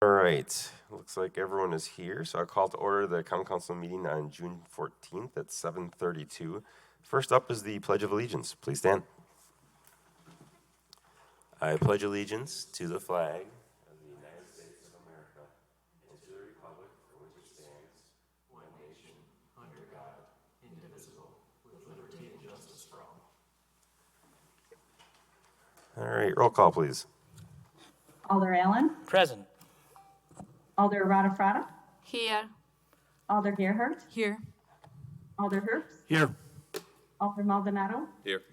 All right, looks like everyone is here, so I call to order the Common Council meeting on June 14th at 7:32. First up is the Pledge of Allegiance. Please stand. I pledge allegiance to the flag of the United States of America and to the republic for which it stands, one nation, under God, indivisible, with liberty and justice for all. All right, roll call, please. Alder Allen. Present. Alder Radafrada. Here. Alder Gerhardt. Here. Alder Herbst. Here. Alder Maldonado. Here.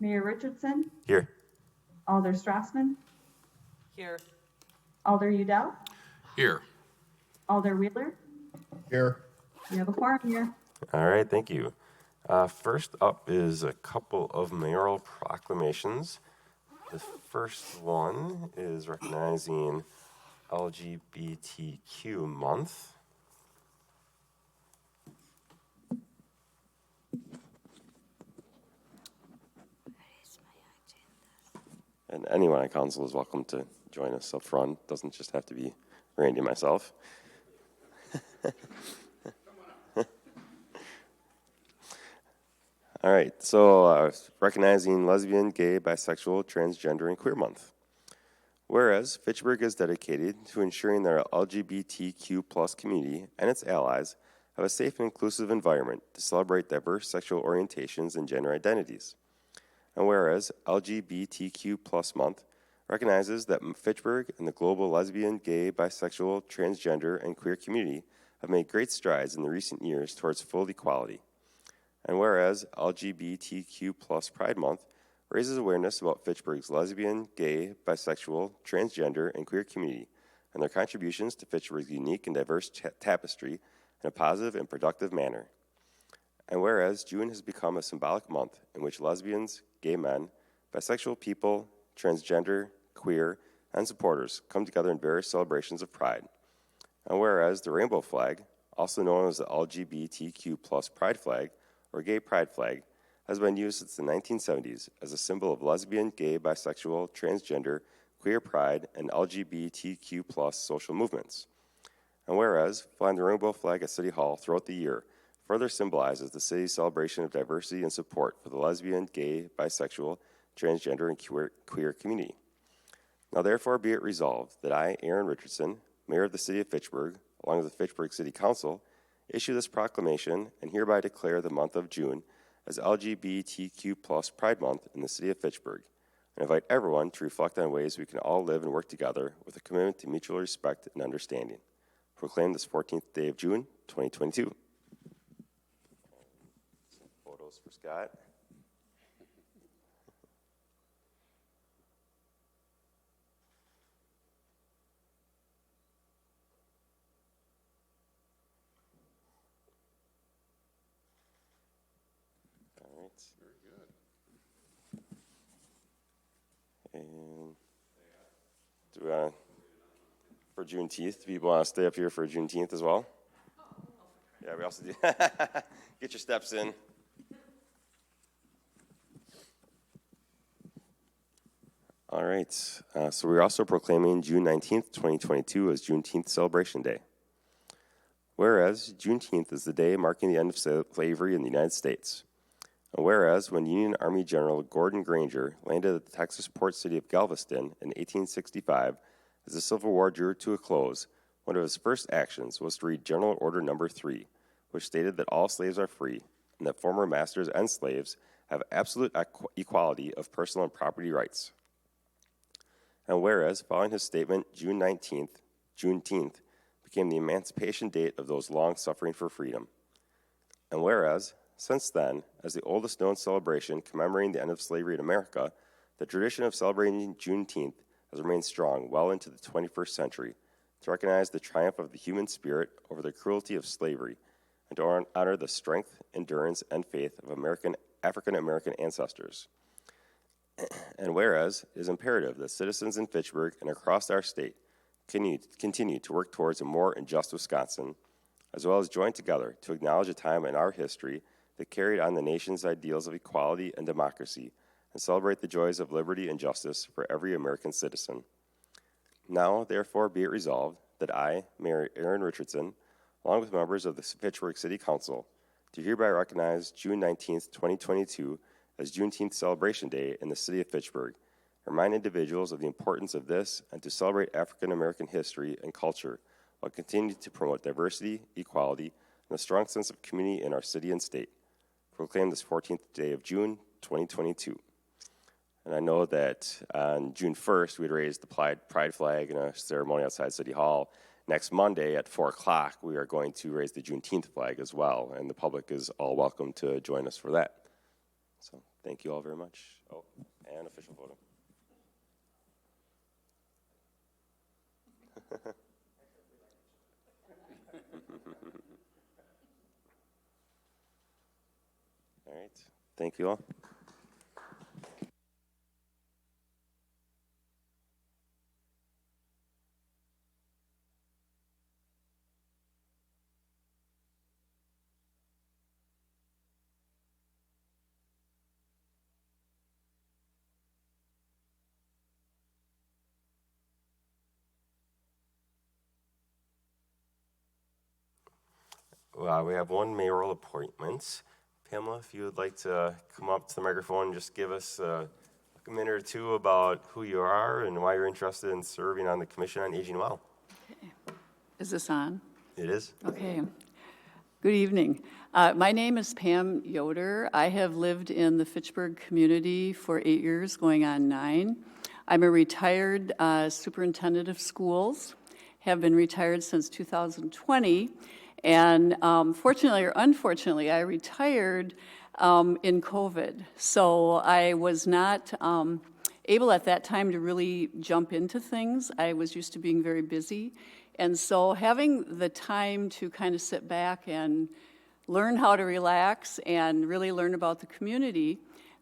Mayor Richardson. Here. Alder Strassman. Here. Alder Udell. Here. Alder Wheeler. Here. You have a quorum here. All right, thank you. First up is a couple of mayoral proclamations. The first one is recognizing LGBTQ month. And anyone on council is welcome to join us up front. Doesn't just have to be Randy and myself. All right, so recognizing lesbian, gay, bisexual, transgender, and queer month. Whereas Fitchburg is dedicated to ensuring that our LGBTQ plus community and its allies have a safe and inclusive environment to celebrate diverse sexual orientations and gender identities. And whereas LGBTQ plus month recognizes that Fitchburg and the global lesbian, gay, bisexual, transgender, and queer community have made great strides in the recent years towards full equality. And whereas LGBTQ plus Pride Month raises awareness about Fitchburg's lesbian, gay, bisexual, transgender, and queer community and their contributions to Fitchburg's unique and diverse tapestry in a positive and productive manner. And whereas June has become a symbolic month in which lesbians, gay men, bisexual people, transgender, queer, and supporters come together in various celebrations of pride. And whereas the rainbow flag, also known as the LGBTQ plus pride flag or gay pride flag, has been used since the 1970s as a symbol of lesbian, gay, bisexual, transgender, queer pride, and LGBTQ plus social movements. And whereas flying the rainbow flag at City Hall throughout the year further symbolizes the city's celebration of diversity and support for the lesbian, gay, bisexual, transgender, and queer community. Now therefore be it resolved that I, Aaron Richardson, Mayor of the City of Fitchburg, along with the Fitchburg City Council, issue this proclamation and hereby declare the month of June as LGBTQ plus Pride Month in the City of Fitchburg, and invite everyone to reflect on ways we can all live and work together with a commitment to mutual respect and understanding. Proclaim this 14th day of June, 2022. Some photos for Scott. Very good. And do we want to, for Juneteenth, do people want to stay up here for Juneteenth as well? Yeah, we also do. Get your steps in. All right, so we're also proclaiming June 19th, 2022 as Juneteenth Celebration Day. Whereas Juneteenth is the day marking the end of slavery in the United States. And whereas when Union Army General Gordon Granger landed at the Texas port city of Galveston in 1865, as the Civil War drew to a close, one of his first actions was to read General Order No. 3, which stated that all slaves are free and that former masters and slaves have absolute equality of personal and property rights. And whereas, following his statement, June 19th, Juneteenth, became the emancipation date of those long suffering for freedom. And whereas, since then, as the oldest known celebration commemorating the end of slavery in America, the tradition of celebrating Juneteenth has remained strong well into the 21st century to recognize the triumph of the human spirit over the cruelty of slavery and to honor the strength, endurance, and faith of African-American ancestors. And whereas it is imperative that citizens in Fitchburg and across our state continue to work towards a more just Wisconsin, as well as join together to acknowledge a time in our history that carried on the nation's ideals of equality and democracy and celebrate the joys of liberty and justice for every American citizen. Now, therefore, be it resolved that I, Mayor Aaron Richardson, along with members of the Fitchburg City Council, do hereby recognize June 19th, 2022 as Juneteenth Celebration Day in the city of Fitchburg, remind individuals of the importance of this, and to celebrate African American history and culture while continuing to promote diversity, equality, and a strong sense of community in our city and state. Proclaim this 14th day of June, 2022. And I know that on June 1st, we'd raise the pride flag in a ceremony outside City Hall. Next Monday at 4 o'clock, we are going to raise the Juneteenth flag as well, and the public is all welcome to join us for that. So thank you all very much. Oh, and official photo. All right, thank you all. We have one mayoral appointment. Pamela, if you would like to come up to the microphone and just give us a minute or two about who you are and why you're interested in serving on the Commission on Aging Well. Okay. Is this on? It is. Okay. Good evening. My name is Pam Yoder. I have lived in the Fitchburg community for 8 years, going on 9. I'm a retired superintendent of schools, have been retired since 2020, and fortunately or unfortunately, I retired in COVID. So I was not able at that time to really jump into things. I was used to being very busy. And so having the time to kind of sit back and learn how to relax and really learn about the community,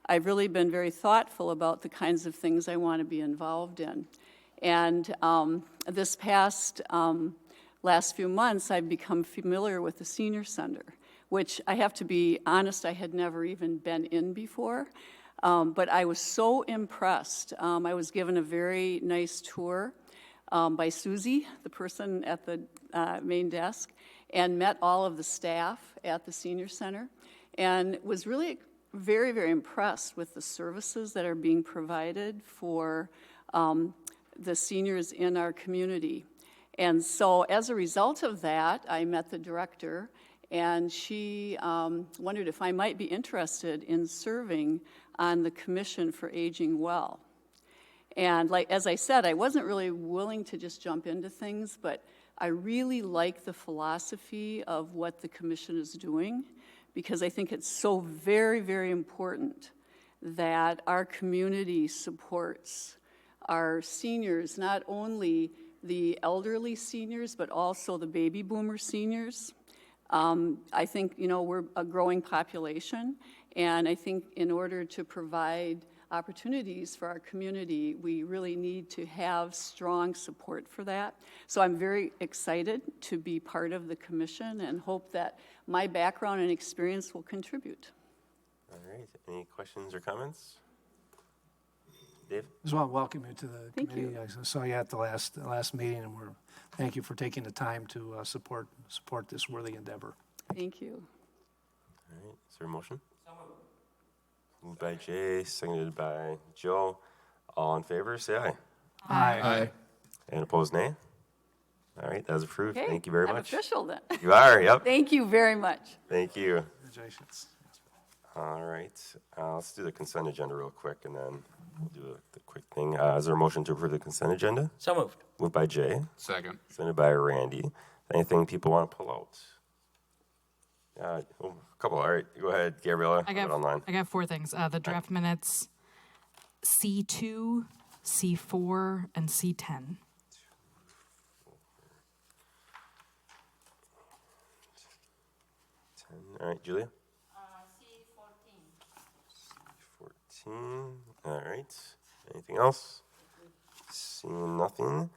I've really been very thoughtful about the kinds of things I want to be involved in. And this past last few months, I've become familiar with the senior center, which I have to be honest, I had never even been in before. But I was so impressed. I was given a very nice tour by Susie, the person at the main desk, and met all of the staff at the senior center, and was really very, very impressed with the services that are being provided for the seniors in our community. And so as a result of that, I met the director, and she wondered if I might be interested in serving on the Commission for Aging Well. And as I said, I wasn't really willing to just jump into things, but I really like the philosophy of what the commission is doing, because I think it's so very, very important that our community supports our seniors, not only the elderly seniors, but also the baby boomer seniors. I think, we're a growing population, and I think in order to provide opportunities for our community, we really need to have strong support for that. So I'm very excited to be part of the commission and hope that my background and experience will contribute. All right, any questions or comments? Dave? As well, welcome you to the Thank committee. you. I saw you at the last meeting, and thank you for taking the time to support this worthy endeavor. Thank you. All right, is there a motion? Moved by Jay, seconded by Joe. All in favor, say aye. Aye. And opposed, nay? All right, that is approved. Okay, Thank you very I'm much. official then. You are, yep. Thank you very much. Thank you. Congratulations. All right, let's do the consent agenda real quick, and then we'll do the quick thing. Is there a motion to approve the consent agenda? So moved. Moved by Jay, Second. seconded by Randy. Anything people want to pull out? A couple. All right, go ahead, Gabriella. I Put it online. got 4 things. The draft minutes, C2, C4, and C10. All right, Julia. C14. 14. All right. Anything else? Seeing nothing.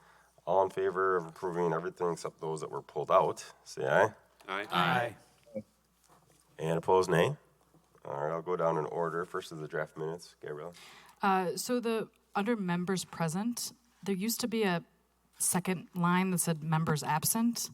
All in favor of approving everything except those that were pulled out, say aye. Aye. And opposed, nay. All right, I'll go down in order. First is the draft minutes. Gabrielle. So under members present, there used to be a second line that said members absent.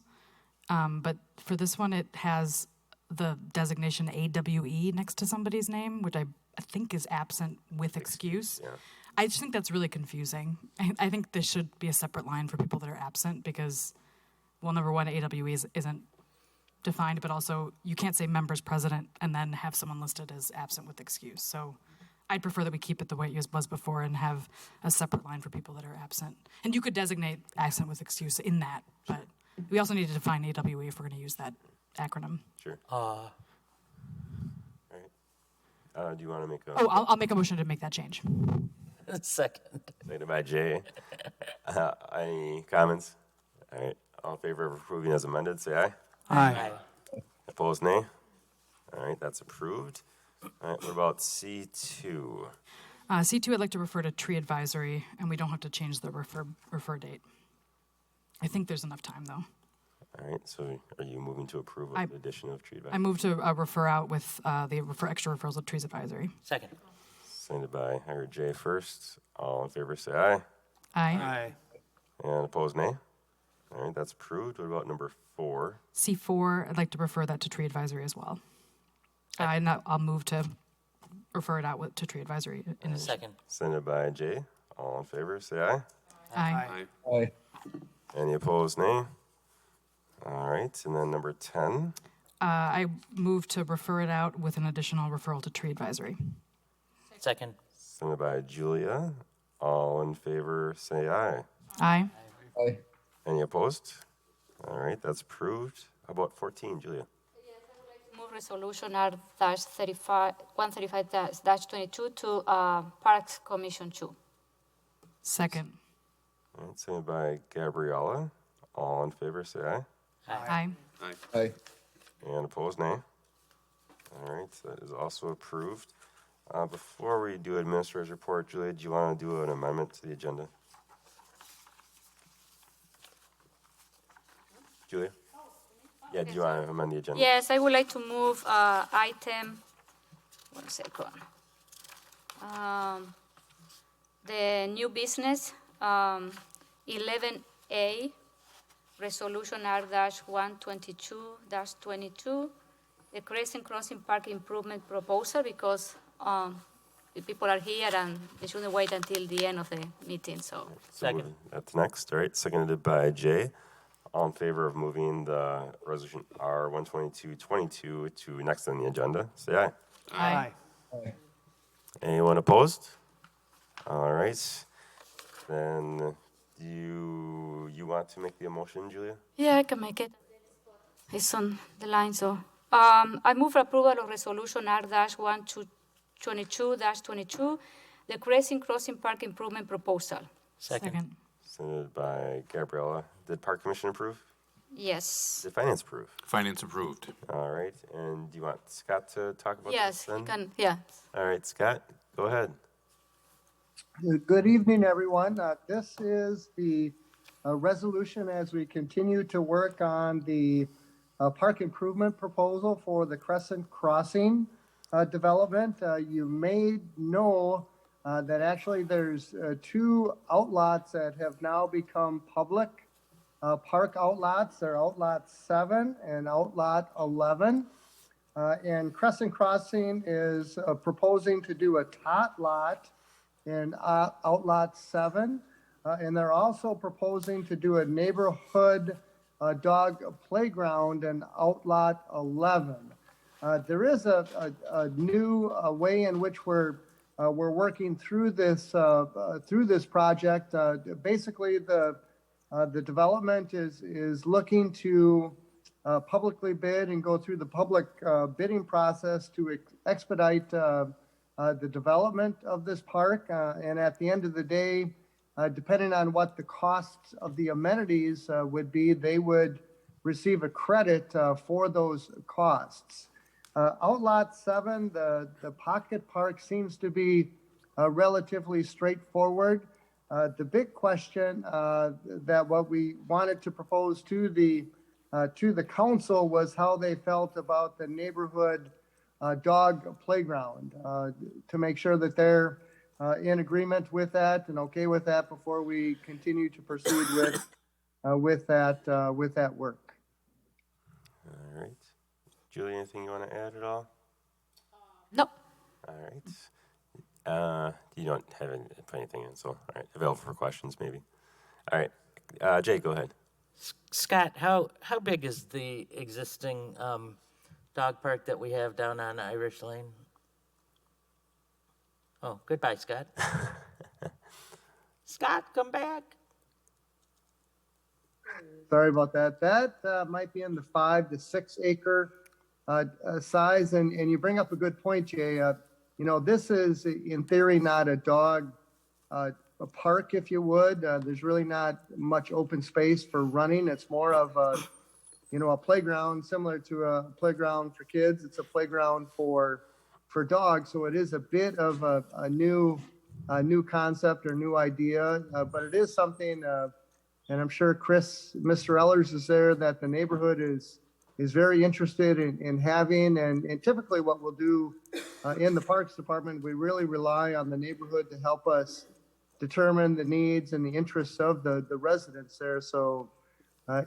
But for this one, it has the designation AWE next to somebody's name, which I think is absent with excuse. Yeah. I just think that's really confusing. I think there should be a separate line for people that are absent because, well, number one, AWE isn't defined, but also you can't say members present and then have someone listed as absent with excuse. So I'd prefer that we keep it the way it was before and have a separate line for people that are absent. And you could designate absent with excuse in that, but we also need to define AWE if we're going to use that acronym. Sure. All right. Do you want to make a... Oh, I'll make a motion to make that change. Second. Seconded by Jay. Any comments? All right. All in favor of approving as amended, say aye. Aye. Opposed, nay. All right, that's approved. All right, what about C2? C2, I'd like to refer to tree advisory, and we don't have to change the refer date. I think there's enough time, though. All right, so are you moving to approve of the addition of tree I advisory? move to refer out with extra referrals of trees advisory. Second. Seconded by, I heard Jay first. All in favor, say aye. Aye. Aye. And opposed, nay. All right, that's approved. What about number 4? C4, I'd like to refer that to tree advisory as well. And I'll move to refer it out to tree advisory in addition. Second. Seconded by Jay. All in favor, say aye. Aye. Aye. Any opposed, nay. All right, and then number 10. I move to refer it out with an additional referral to tree advisory. Second. Seconded by Julia. All in favor, say aye. Aye. Aye. Any opposed? All right, that's approved. How about 14, Julia? Move resolution R-135-22 to Parks Commission 2. Second. All right, seconded by Gabriella. All in favor, say aye. Aye. Aye. And opposed, nay. All right, so that is also approved. Before we do administrator's report, Julia, do you want to do an amendment to the agenda? Julia? Yeah, do you want to amend the agenda? Yes, I would like to move item, 1 second. The new business, 11A, Resolution R-122-22, the Crescent Crossing Park Improvement Proposal, because the people are here and they shouldn't wait until the end of the meeting, so. Second. That's next, all right, seconded by Jay. All in favor of moving the resolution R-122-22 to next on the agenda, say aye. Aye. Anyone opposed? All right. Then do you want to make the motion, Julia? Yeah, I can make it. It's on the line, so. I move for approval of Resolution R-122-22, the Crescent Crossing Park Improvement Proposal. Second. Submitted by Gabriella. Did Park Commission approve? Yes. Did Finance approve? Finance approved. All right. And do you want Scott to talk about Yes, this then? you can, yeah. All right, Scott, go ahead. Good evening, everyone. This is the resolution as we continue to work on the park improvement proposal for the Crescent Crossing development. You may know that actually there's 2 outlots that have now become public park outlots. They're Outlot 7 and Outlot 11. And Crescent Crossing is proposing to do a tot lot in Outlot 7. And they're also proposing to do a neighborhood dog playground in Outlot 11. There is a new way in which we're working through this project. Basically, the development is looking to publicly bid and go through the public bidding process to expedite the development of this park. And at the end of the day, depending on what the costs of the amenities would be, they would receive a credit for those costs. Outlot 7, the pocket park seems to be relatively straightforward. The big question that what we wanted to propose to the council was how they felt about the neighborhood dog playground to make sure that they're in agreement with that and okay with that before we continue to proceed with that work. All right. Julie, anything you want to add at all? No. All right. You don't have anything in, so all right. Available for questions, maybe. All right. Jay, go ahead. Scott, how big is the existing dog park that we have down on Irish Lane? Oh, goodbye, Scott. Scott, come back. Sorry about that. That might be in the 5 to 6 acre size. And you bring up a good point, Jay. This is in theory not a dog a park, if you would. There's really not much open space for running. It's more of a playground, similar to a playground for kids. It's a playground for dogs. So it is a bit of a new concept or new idea, but it is something. And I'm sure Mr. Ellers is there, that the neighborhood is very interested in having. And typically what we'll do in the Parks Department, we really rely on the neighborhood to help us determine the needs and the interests of the residents there. So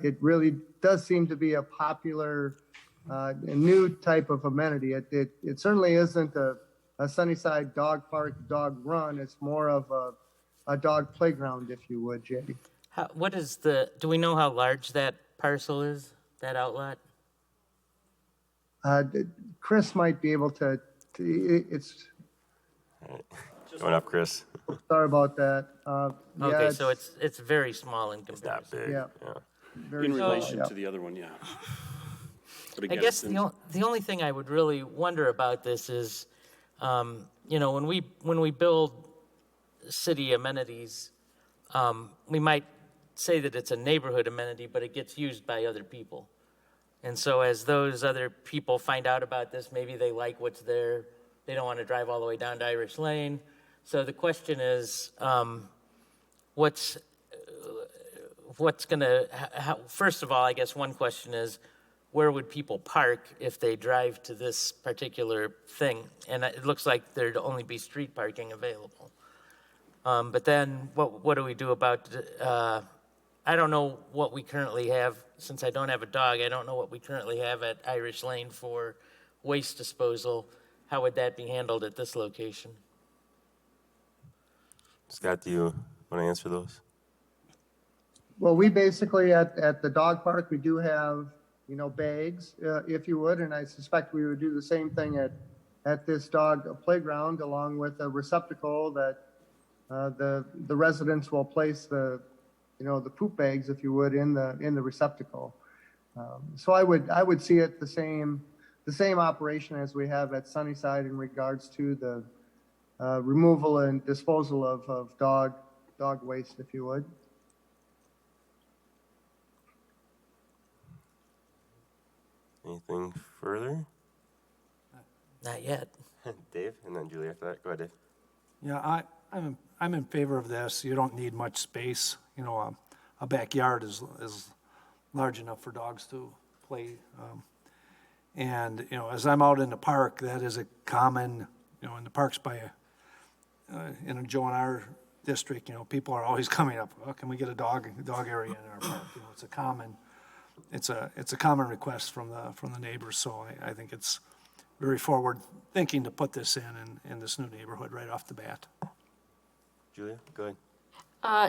it really does seem to be a popular a new type of amenity. It certainly isn't a Sunnyside dog park, dog run. It's more of a dog playground, if you would, Jay. Do we know how large that parcel is, that outlot? Chris might be able to it's. All right. Going up, Chris. Sorry about that. Okay, so it's very small in comparison. It's not big. Yeah. Very In small, relation yeah. to the other one, yeah. But I again, guess it's the only thing I would really wonder about this is, when we build city amenities, we might say that it's a neighborhood amenity, but it gets used by other people. And so as those other people find out about this, maybe they like what's there. They don't want to drive all the way down to Irish Lane. So the question is, what's going to, first of all, I guess one question is, where would people park if they drive to this particular thing? And it looks like there'd only be street parking available. But then what do we do about, I don't know what we currently have, since I don't have a dog, I don't know what we currently have at Irish Lane for waste disposal. How would that be handled at this location? Scott, do you want to answer those? Well, we basically at the dog park, we do have, bags, if you would, and I suspect we would do the same thing at this dog playground, along with a receptacle that the residents will place the poop bags, if you would, in the receptacle. So I would see it the same operation as we have at Sunnyside in regards to the removal and disposal of dog waste, if you would. Anything further? Not yet. Dave, and then Julie after that. Go ahead, Dave. Yeah, I'm in favor of this. You don't need much space. A backyard is large enough for dogs to play. And as I'm out in the park, that is a common, in the parks in Joe and our district, people are always coming up. Oh, can we get a dog area in our park? It's a common request from the neighbors. So I think it's very forward thinking to put this in this new neighborhood right off the bat. Julia, go ahead.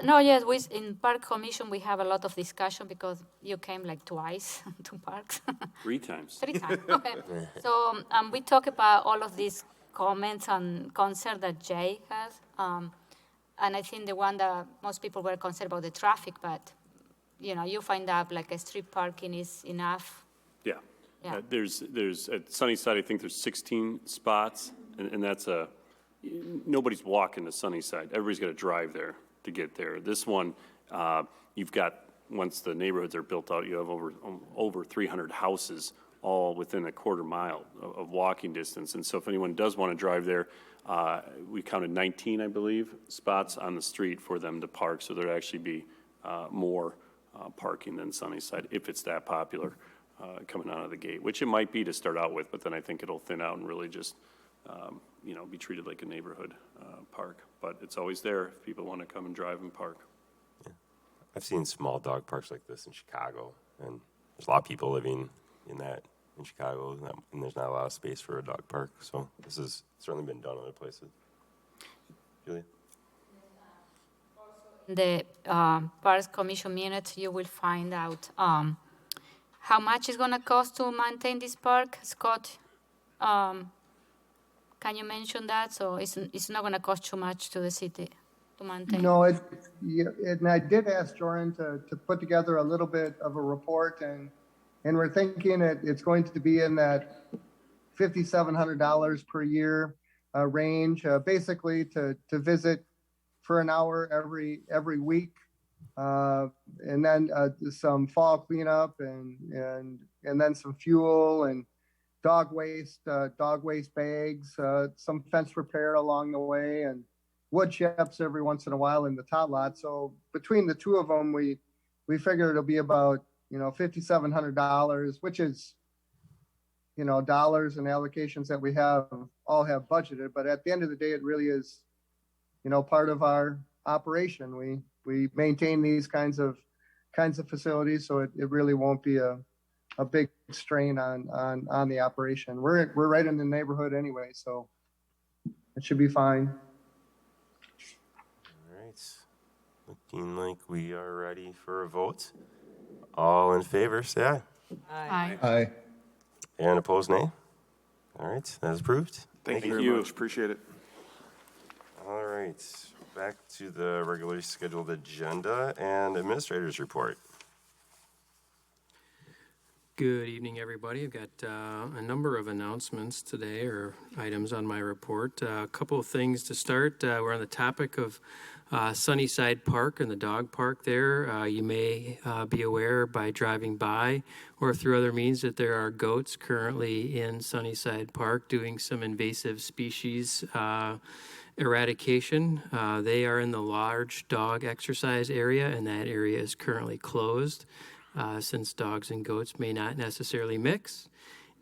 No, yes, in Park Commission, we have a lot of discussion because you came like twice to parks. 3 times. 3 times, okay. So we talk about all of these comments and concerns that Jay has. And I think the one that most people were concerned about the traffic, but, you find out like a street parking is enough. Yeah. Yeah. There's at Sunnyside, I think there's 16 spots, and that's nobody's walking to Sunnyside. Everybody's got to drive there to get there. This one, you've got, once the neighborhoods are built out, you have over 300 houses all within a quarter mile of walking distance. And so if anyone does want to drive there, we counted 19, I believe, spots on the street for them to park. So there'd actually be more parking than Sunnyside if it's that popular coming out of the gate, which it might be to start out with, but then I think it'll thin out and really just be treated like a neighborhood park. But it's always there if people want to come and drive and park. I've seen small dog parks like this in Chicago, and there's a lot of people living in Chicago, and there's not a lot of space for a dog park. So this has certainly been done other places. Julia? In the Parks Commission minutes, you will find out how much it's going to cost to maintain this park. Scott, can you mention that? So it's not going to cost too much to the city to maintain. No, and I did ask Joran to put together a little bit of a report, and we're thinking it's going to be in that $5,700 per year range, basically to visit for an hour every week, and then some fall cleanup and then some fuel and dog waste bags, some fence repair along the way, and wood chips every once in a while in the tot lot. So between the two of them, we figure it'll be about $5,700, which is dollars and allocations that we all have budgeted. But at the end of the day, it really is part of our operation. We maintain these kinds of facilities, so it really won't be a big strain on the operation. We're right in the neighborhood anyway, so it should be fine. All right. Looking like we are ready for a vote. All in favor, say aye. Aye. Aye. And opposed, nay. All right, that is approved. Thank you very much. Appreciate it. All right, back to the regularly scheduled agenda and administrator's report. Good evening, everybody. I've got a number of announcements today, or items on my report. A couple of things to start. We're on the topic of Sunnyside Park and the dog park there. You may be aware by driving by or through other means that there are goats currently in Sunnyside Park doing some invasive species eradication. They are in the large dog exercise area, and that area is currently closed since dogs and goats may not necessarily mix.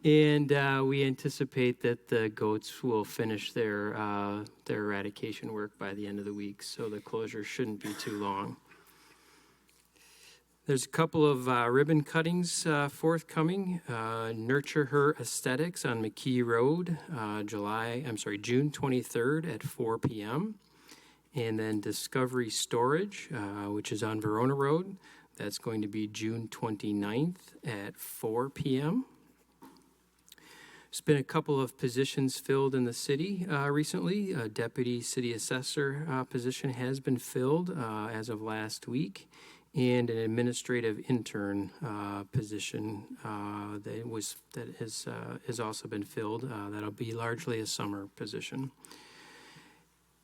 And we anticipate that the goats will finish their eradication work by the end of the week, so the closure shouldn't be too long. There's a couple of ribbon cuttings forthcoming. Nurture Her Aesthetics on McKee Road, June 23rd at 4 p.m. And then Discovery Storage, which is on Verona Road. That's going to be June 29th at 4 p.m. There's been a couple of positions filled in the city recently. A deputy city assessor position has been filled as of last week, and an administrative intern position that has also been filled. That'll be largely a summer position.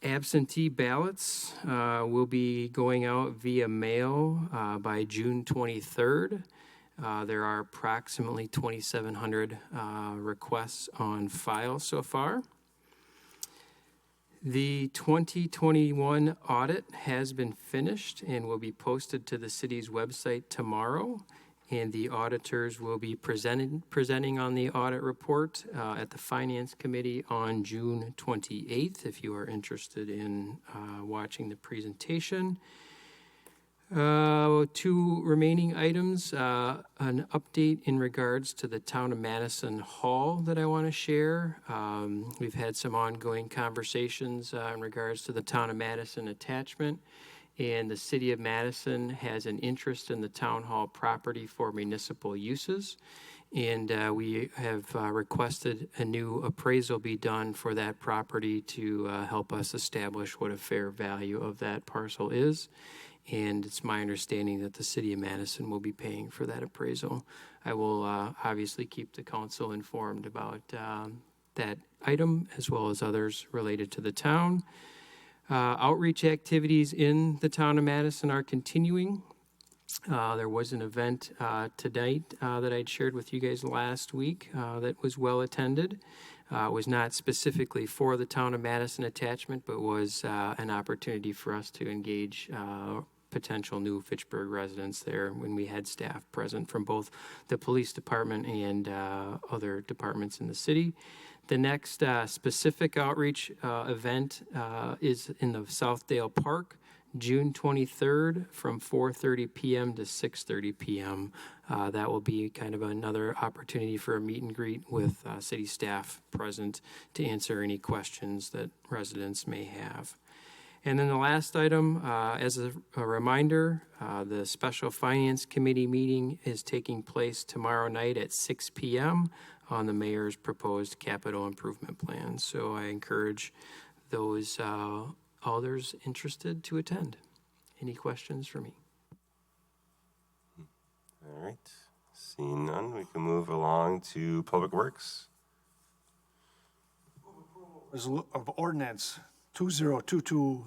Absentee ballots will be going out via mail by June 23rd. There are approximately 2,700 requests on file so far. The 2021 audit has been finished and will be posted to the city's website tomorrow. And the auditors will be presenting on the audit report at the Finance Committee on June 28th, if you are interested in watching the presentation. Two remaining items, an update in regards to the Town of Madison Hall that I want to share. We've had some ongoing conversations in regards to the Town of Madison attachment. And the City of Madison has an interest in the Town Hall property for municipal uses. And we have requested a new appraisal be done for that property to help us establish what a fair value of that parcel is. And it's my understanding that the City of Madison will be paying for that appraisal. I will obviously keep the council informed about that item as well as others related to the town. Outreach activities in the Town of Madison are continuing. There was an event tonight that I'd shared with you guys last week that was well attended. It was not specifically for the Town of Madison attachment, but was an opportunity for us to engage potential new Fitchburg residents there when we had staff present from both the police department and other departments in the city. The next specific outreach event is in the Southdale Park, June 23rd from 4:30 p.m. to 6:30 p.m. That will be kind of another opportunity for a meet and greet with city staff present to answer any questions that residents may have. And then the last item, as a reminder, the Special Finance Committee meeting is taking place tomorrow night at 6 p.m. on the mayor's proposed capital improvement plan. So I encourage those alders interested to attend. Any questions for me? All right. Seeing none, we can move along to Public Works. Of ordinance 2022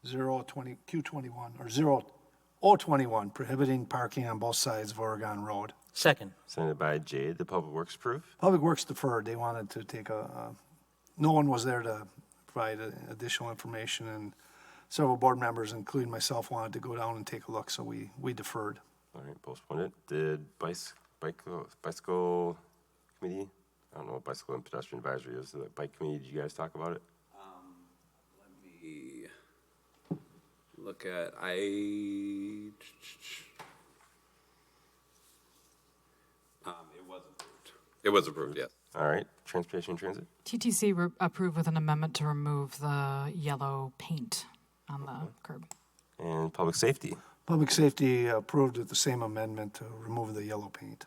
020 Q21 or 021 prohibiting parking on both sides of Oregon Road. Second. Sent by Jade. The Public Works approve. Public Works deferred. They wanted to take no one was there to provide additional information, and several board members, including myself, wanted to go down and take a look, so we deferred. All right, postpone it. Did bicycle committee? I don't know what bicycle and pedestrian advisory is. The bike committee, did you guys talk about it? Let me look at, it was approved, yes. All right, transportation and transit. TTC approved with an amendment to remove the yellow paint on the curb. And public safety. Public safety approved with the same amendment to remove the yellow paint.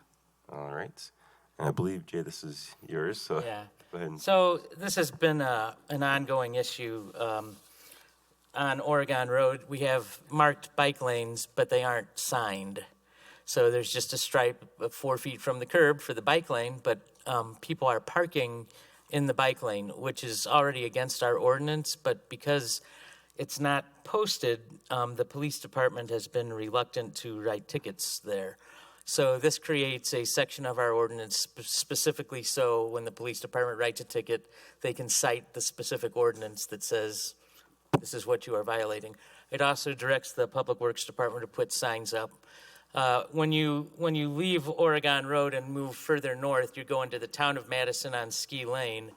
All right. And I believe, Jay, this is yours, so Yeah. go ahead. So this has been an ongoing issue on Oregon Road. We have marked bike lanes, but they aren't signed. So there's just a stripe of 4 feet from the curb for the bike lane, but people are parking in the bike lane, which is already against our ordinance, but because it's not posted, the police department has been reluctant to write tickets there. So this creates a section of our ordinance specifically so when the police department writes a ticket, they can cite the specific ordinance that says this is what you are violating. It also directs the Public Works Department to put signs up. When you leave Oregon Road and move further north, you go into the town of Madison on Ski Lane,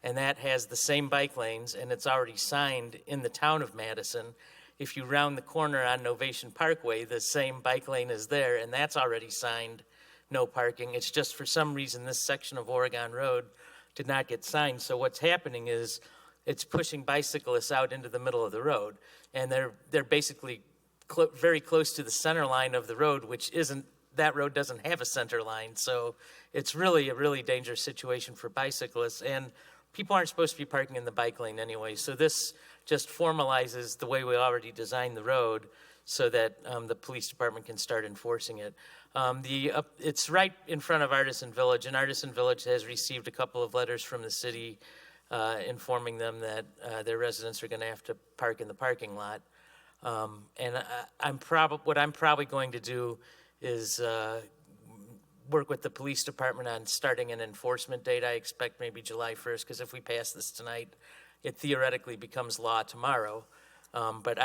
and that has the same bike lanes, and it's already signed in the town of Madison. If you round the corner on Novation Parkway, the same bike lane is there, and that's already signed, no parking. It's just for some reason this section of Oregon Road did not get signed. So what's happening is it's pushing bicyclists out into the middle of the road, and they're basically very close to the center line of the road, which isn't, that road doesn't have a center line. So it's really a really dangerous situation for bicyclists, and people aren't supposed to be parking in the bike lane anyway. So this just formalizes the way we already designed the road so that the police department can start enforcing it. It's right in front of Artisan Village, and Artisan Village has received a couple of letters from the city informing them that their residents are going to have to park in the parking lot. And what I'm probably going to do is work with the police department on starting an enforcement date. I expect maybe July 1st, because if we pass this tonight, it theoretically becomes law tomorrow. But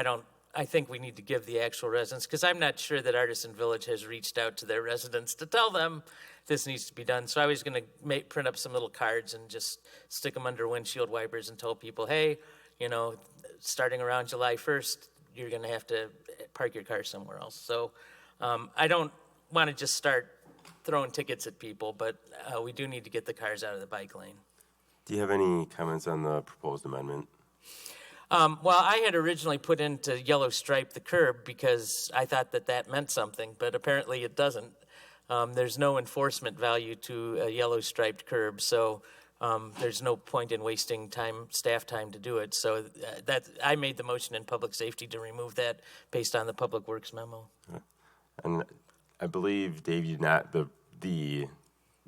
I think we need to give the actual residents, because I'm not sure that Artisan Village has reached out to their residents to tell them this needs to be done. So I was going to print up some little cards and just stick them under windshield wipers and tell people, hey, starting around July 1st, you're going to have to park your car somewhere else. So I don't want to just start throwing tickets at people, but we do need to get the cars out of the bike lane. Do you have any comments on the proposed amendment? Well, I had originally put into yellow stripe the curb because I thought that meant something, but apparently it doesn't. There's no enforcement value to a yellow striped curb, so there's no point in wasting staff time to do it. So I made the motion in public safety to remove that based on the Public Works memo. And I believe, Dave, the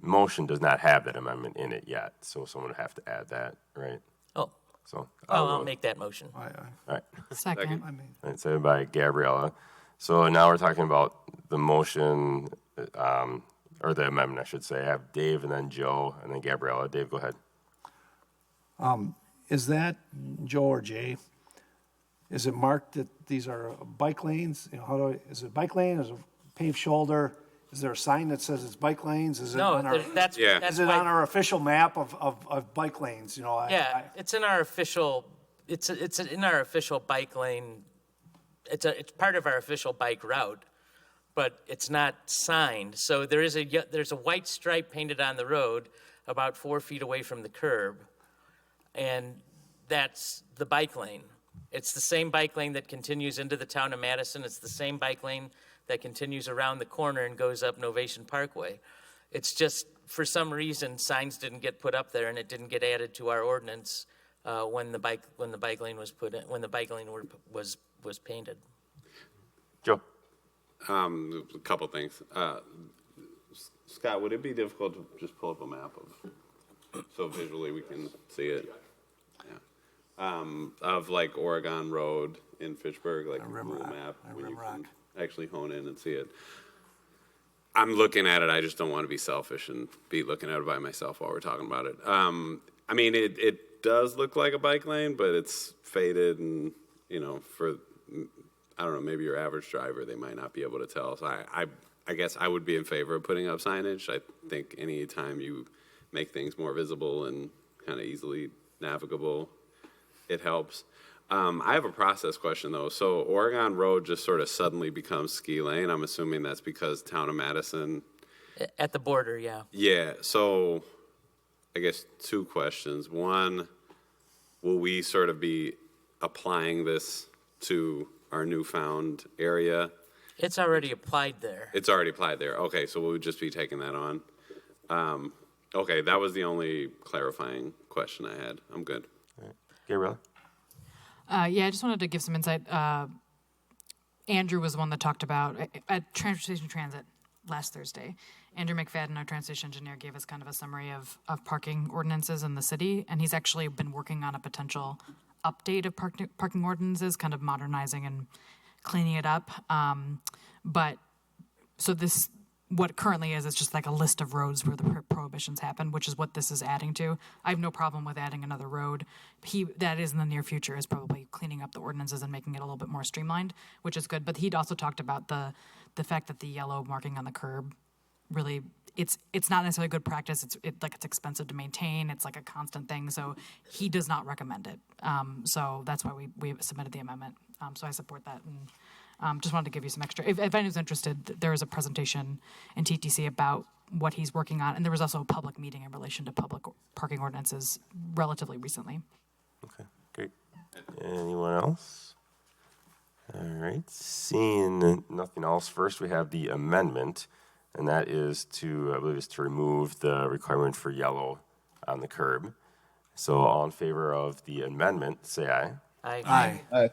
motion does not have that amendment in it yet, so someone would have to add that, right? Oh, So I'll make that motion. All right. Second. And seconded by Gabriella. So now we're talking about the motion, or the amendment, I should say. I have Dave and then Joe and then Gabriella. Dave, go ahead. Is that Joe or Jay? Is it marked that these are bike lanes? Is it bike lane? Is it paved shoulder? Is there a sign that says it's bike lanes? Is it No, on our, that's, Yeah. that's is it why. on our official map of bike lanes, you know? Yeah, it's in our official, it's in our official bike lane. It's part of our official bike route, but it's not signed. So there's a white stripe painted on the road about 4 feet away from the curb, and that's the bike lane. It's the same bike lane that continues into the town of Madison. It's the same bike lane that continues around the corner and goes up Novation Parkway. It's just, for some reason, signs didn't get put up there, and it didn't get added to our ordinance when the bike lane was put in, when the bike lane was painted. Joe? A couple things. Scott, would it be difficult to just pull up a map so visually we can see it? Yeah. Of like Oregon Road in Fitchburg, like a Google map, when you can actually hone in and see it. I'm looking at it. I just don't want to be selfish and be looking at it by myself while we're talking about it. I mean, it does look like a bike lane, but it's faded, and you know, for I don't know, maybe your average driver, they might not be able to tell. So I guess I would be in favor of putting up signage. I think any time you make things more visible and kind of easily navigable, it helps. I have a process question, though. So Oregon Road just sort of suddenly becomes ski lane. I'm assuming that's because town of Madison. At the border, yeah. Yeah, so I guess two questions. One, will we sort of be applying this to our newfound area? It's already applied there. It's already applied there. Okay, so we'll just be taking that on. Okay, that was the only clarifying question I had. I'm good. All right. Gabriella? Yeah, I just wanted to give some insight. Andrew was the one that talked about at Transportation Transit last Thursday. Andrew McFadden, our transportation engineer, gave us kind of a summary of parking ordinances in the city, and he's actually been working on a potential update of parking ordinances, kind of modernizing and cleaning it up. But so this, what it currently is just like a list of roads where the prohibitions happen, which is what this is adding to. I have no problem with adding another road. That is in the near future is probably cleaning up the ordinances and making it a little bit more streamlined, which is good. But he'd also talked about the fact that the yellow marking on the curb really, it's not necessarily good practice. It's expensive to maintain. It's like a constant thing. So he does not recommend it. So that's why we submitted the amendment. So I support that. And just wanted to give you some extra. If anyone's interested, there is a presentation in TTC about what he's working on. And there was also a public meeting in relation to public parking ordinances relatively recently. Okay, great. Anyone else? All right, seeing nothing else, first we have the amendment, and that is to, I believe, is to remove the requirement for yellow on the curb. So all in favor of the amendment, say aye. Aye. Aye.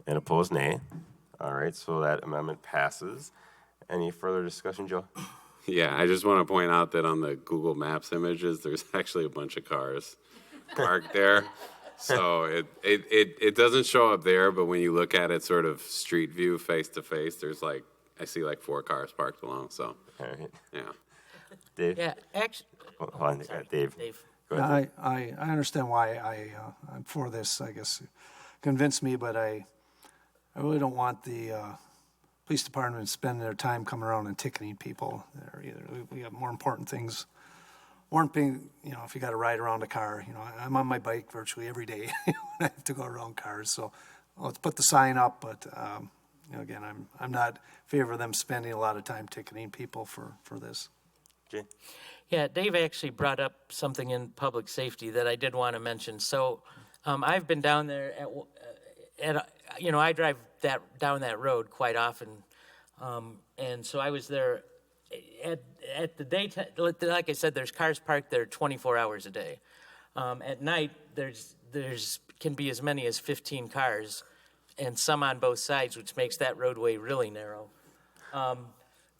And opposed, nay. All right, so that amendment passes. Any further discussion, Joe? Yeah, I just want to point out that on the Google Maps images, there's actually a bunch of cars parked there. So it doesn't show up there, but when you look at it sort of street view, face to face, there's like, I see like 4 cars parked along, so, All right. yeah. Dave? Yeah, actually, Hold on, Dave. Dave. Go ahead, Dave. I understand why I'm for this, I guess. Convinced me, but I really don't want the police department spending their time coming around and ticketing people there either. We have more important things. If you got to ride around a car, I'm on my bike virtually every day when I have to go around cars. So let's put the sign up, but again, I'm not in favor of them spending a lot of time ticketing people for this. Jay? Yeah, Dave actually brought up something in public safety that I did want to mention. So I've been down there I drive down that road quite often. And so I was there at the daytime. Like I said, there's cars parked there 24 hours a day. At night, there's can be as many as 15 cars, and some on both sides, which makes that roadway really narrow.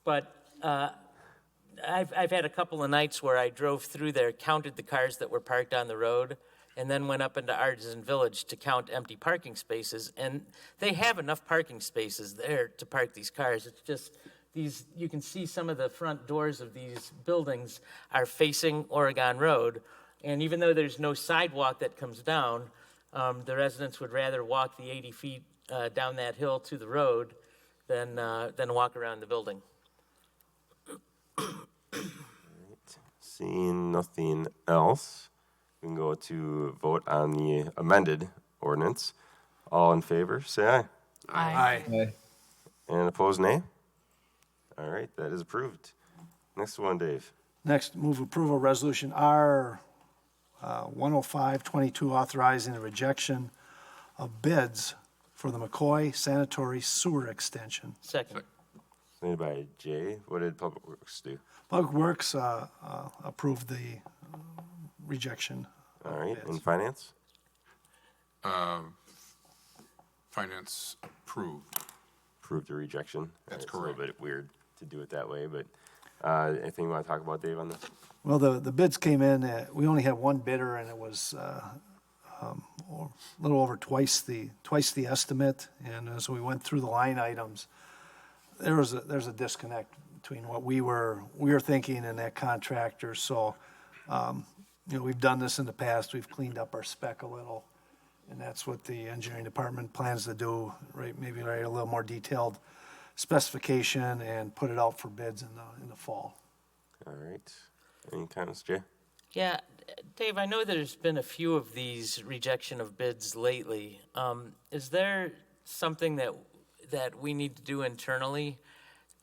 But I've had a couple of nights where I drove through there, counted the cars that were parked on the road, and then went up into Artisan Village to count empty parking spaces. And they have enough parking spaces there to park these cars. It's just you can see some of the front doors of these buildings are facing Oregon Road. And even though there's no sidewalk that comes down, the residents would rather walk the 80 feet down that hill to the road than walk around the building. Seeing nothing else, we can go to vote on the amended ordinance. All in favor, say aye. Aye. And opposed, nay. All right, that is approved. Next one, Dave. Next, move approval resolution R 10522, authorizing the rejection of bids for the McCoy sanitary sewer extension. Second. Made by Jay. What did Public Works do? Public Works approved the rejection. All right, and Finance? Finance approved. Approved the rejection. That's It's a little correct. bit weird to do it that way, but anything you want to talk about, Dave, on this? Well, the bids came in, we only had one bidder, and it was a little over twice the estimate. And as we went through the line items, there's a disconnect between what we were thinking and that contractor. So, we've done this in the past. We've cleaned up our spec a little, and that's what the engineering department plans to do, right? Maybe write a little more detailed specification and put it out for bids in the fall. All right. Any comments, Jay? Yeah, Dave, I know there's been a few of these rejection of bids lately. Is there something that we need to do internally?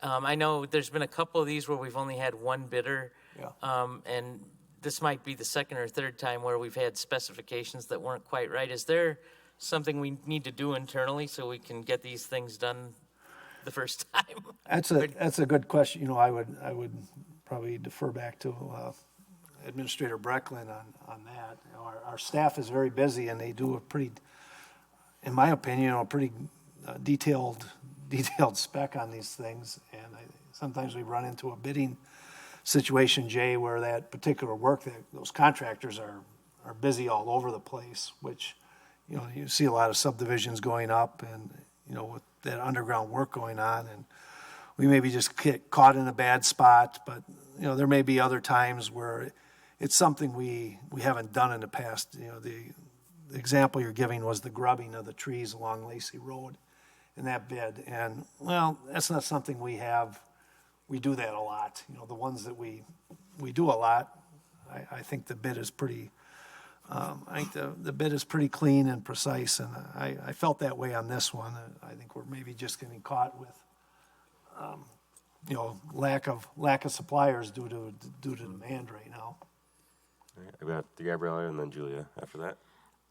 I know there's been a couple of these where we've only had one bidder. Yeah. And this might be the second or third time where we've had specifications that weren't quite right. Is there something we need to do internally so we can get these things done the first time? That's a good question. I would probably defer back to Administrator Brecklin on that. Our staff is very busy, and they do a pretty, in my opinion, a pretty detailed spec on these things. And sometimes we run into a bidding situation, Jay, where that particular work, that those contractors are busy all over the place, which, you see a lot of subdivisions going up and, with that underground work going on, and we maybe just get caught in a bad spot, but, there may be other times where it's something we haven't done in the past. The example you're giving was the grubbing of the trees along Lacey Road in that bid, and, well, that's not something we do that a lot. The ones that we do a lot, I think the bid is pretty, the bid is pretty clean and precise, and I felt that way on this one. I think we're maybe just getting caught with, lack of suppliers due to demand right now. All right, I've got Gabriella and then Julia after that.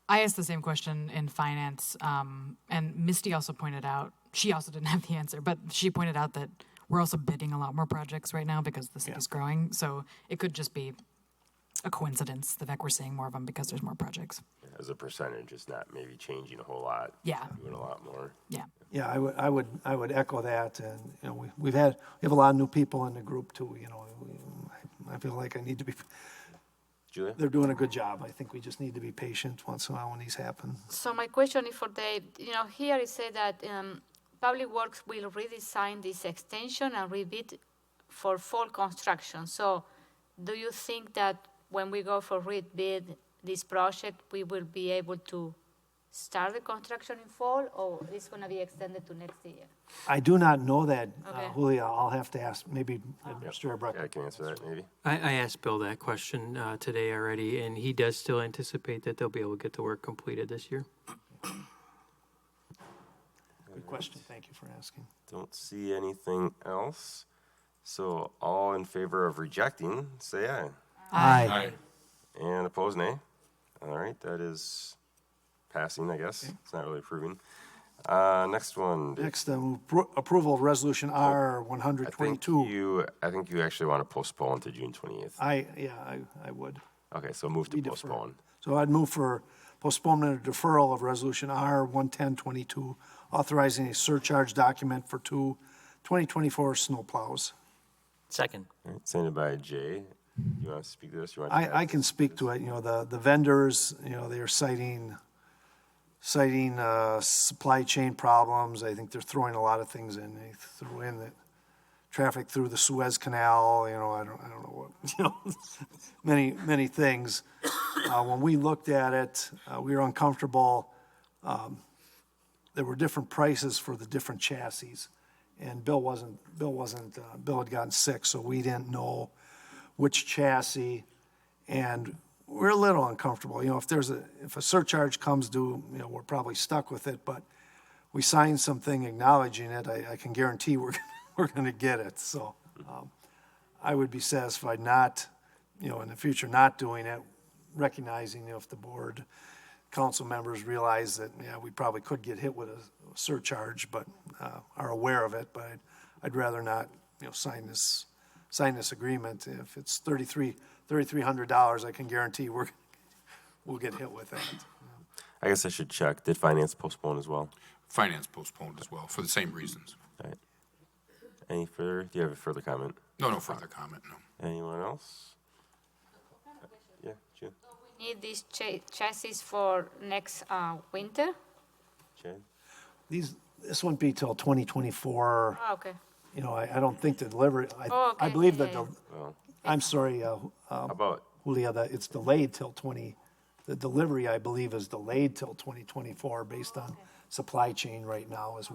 I asked the same question in finance, and Misty also pointed out, she also didn't have the answer, but she pointed out that we're also bidding a lot more projects right now because the city's growing. So it could just be a coincidence, the fact we're seeing more of them because there's more projects. As a percentage, it's not maybe changing a whole lot. Yeah. Doing a lot more. Yeah. Yeah, I would echo that, and we have a lot of new people in the group too. I feel like I need to be. Julia? They're doing a good job. I think we just need to be patient once in a while when these happen. So my question is for Dave. Here it said that Public Works will redesign this extension and rebid for fall construction. So do you think that when we go for rebid this project, we will be able to start the construction in fall, or it's going to be extended to next year? I do not know that, Okay. Julia. I'll have to ask maybe Administrator Bruck. Yeah, I can answer that maybe. I asked Bill that question today already, and he does still anticipate that they'll be able to get the work completed this year. Good question. Thank you for asking. Don't see anything else. So all in favor of rejecting, say aye. Aye. And opposed, nay. All right, that is passing, I guess. It's not really approving. Next one. Dave. Next, approval of Resolution R I 122. think you actually want to postpone to June 28th. I would. Okay, so move to We defer. postpone. So I'd move for postponement or deferral of Resolution R 11022, authorizing a surcharge document for 2024 snowplows. Second. All right, sent by Jay. You want to speak to this? You want I can speak to it. The vendors, they are citing supply chain problems. I think they're throwing a lot of things in. They threw in the traffic through the Suez Canal. I don't know what. Many things. When we looked at it, we were uncomfortable. There were different prices for the different chassis, and Bill had gotten sick, so we didn't know which chassis, and we're a little uncomfortable. You know, if a surcharge comes due, you know, we're probably stuck with it, but we signed something acknowledging it. I can guarantee we're going to get it. So I would be satisfied not, you know, in the future, not doing it, recognizing, you know, if the board, council members realize that, yeah, we probably could get hit with a surcharge, but are aware of it. But I'd rather not, you know, sign this agreement. If it's $3,300, I can guarantee we'll get hit with that. I guess I should check. Did finance postpone as well? Finance postponed as well, for the same reasons. All right. Any further? Do you have a further comment? No further comment, no. Anyone else? Yeah, Jim. Need these chassis for next winter? Chad? This wouldn't be till 2024. Oh, okay. You know, I don't think the delivery, Oh, okay. I believe that, Well, I'm sorry, how about, Julia, that it's delayed till the delivery, I believe, is delayed till 2024 based on supply chain right now is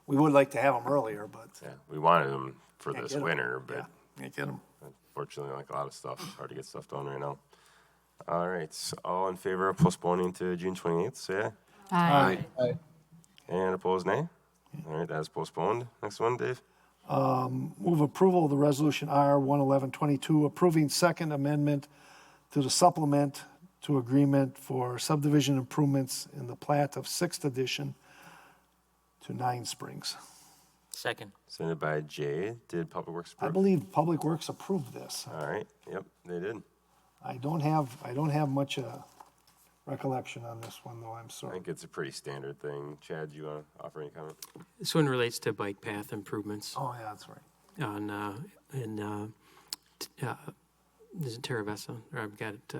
we would like to have them earlier, but yeah, we wanted them for can't this get 'em. winter, but Yeah, can't get them. unfortunately, like a lot of stuff, it's hard to get stuff done right now. All right, so all in favor of postponing to June 28th, say aye. Aye. And opposed, nay? All right, that is postponed. Next one, Dave? Move approval of the resolution R-11122, approving second amendment to the supplement to agreement for subdivision improvements in the plat of 6th edition to 9 Springs. Second. Sent by Jay. Did Public Works I approve? believe Public Works approved this. All right, yep, they did. I don't have much recollection on this one, though, I'm I sorry. think it's a pretty standard thing. Chad, do you want to offer any comment? This one relates to bike path improvements Oh, yeah, that's right. on, is it Terravesa? Or I've got it,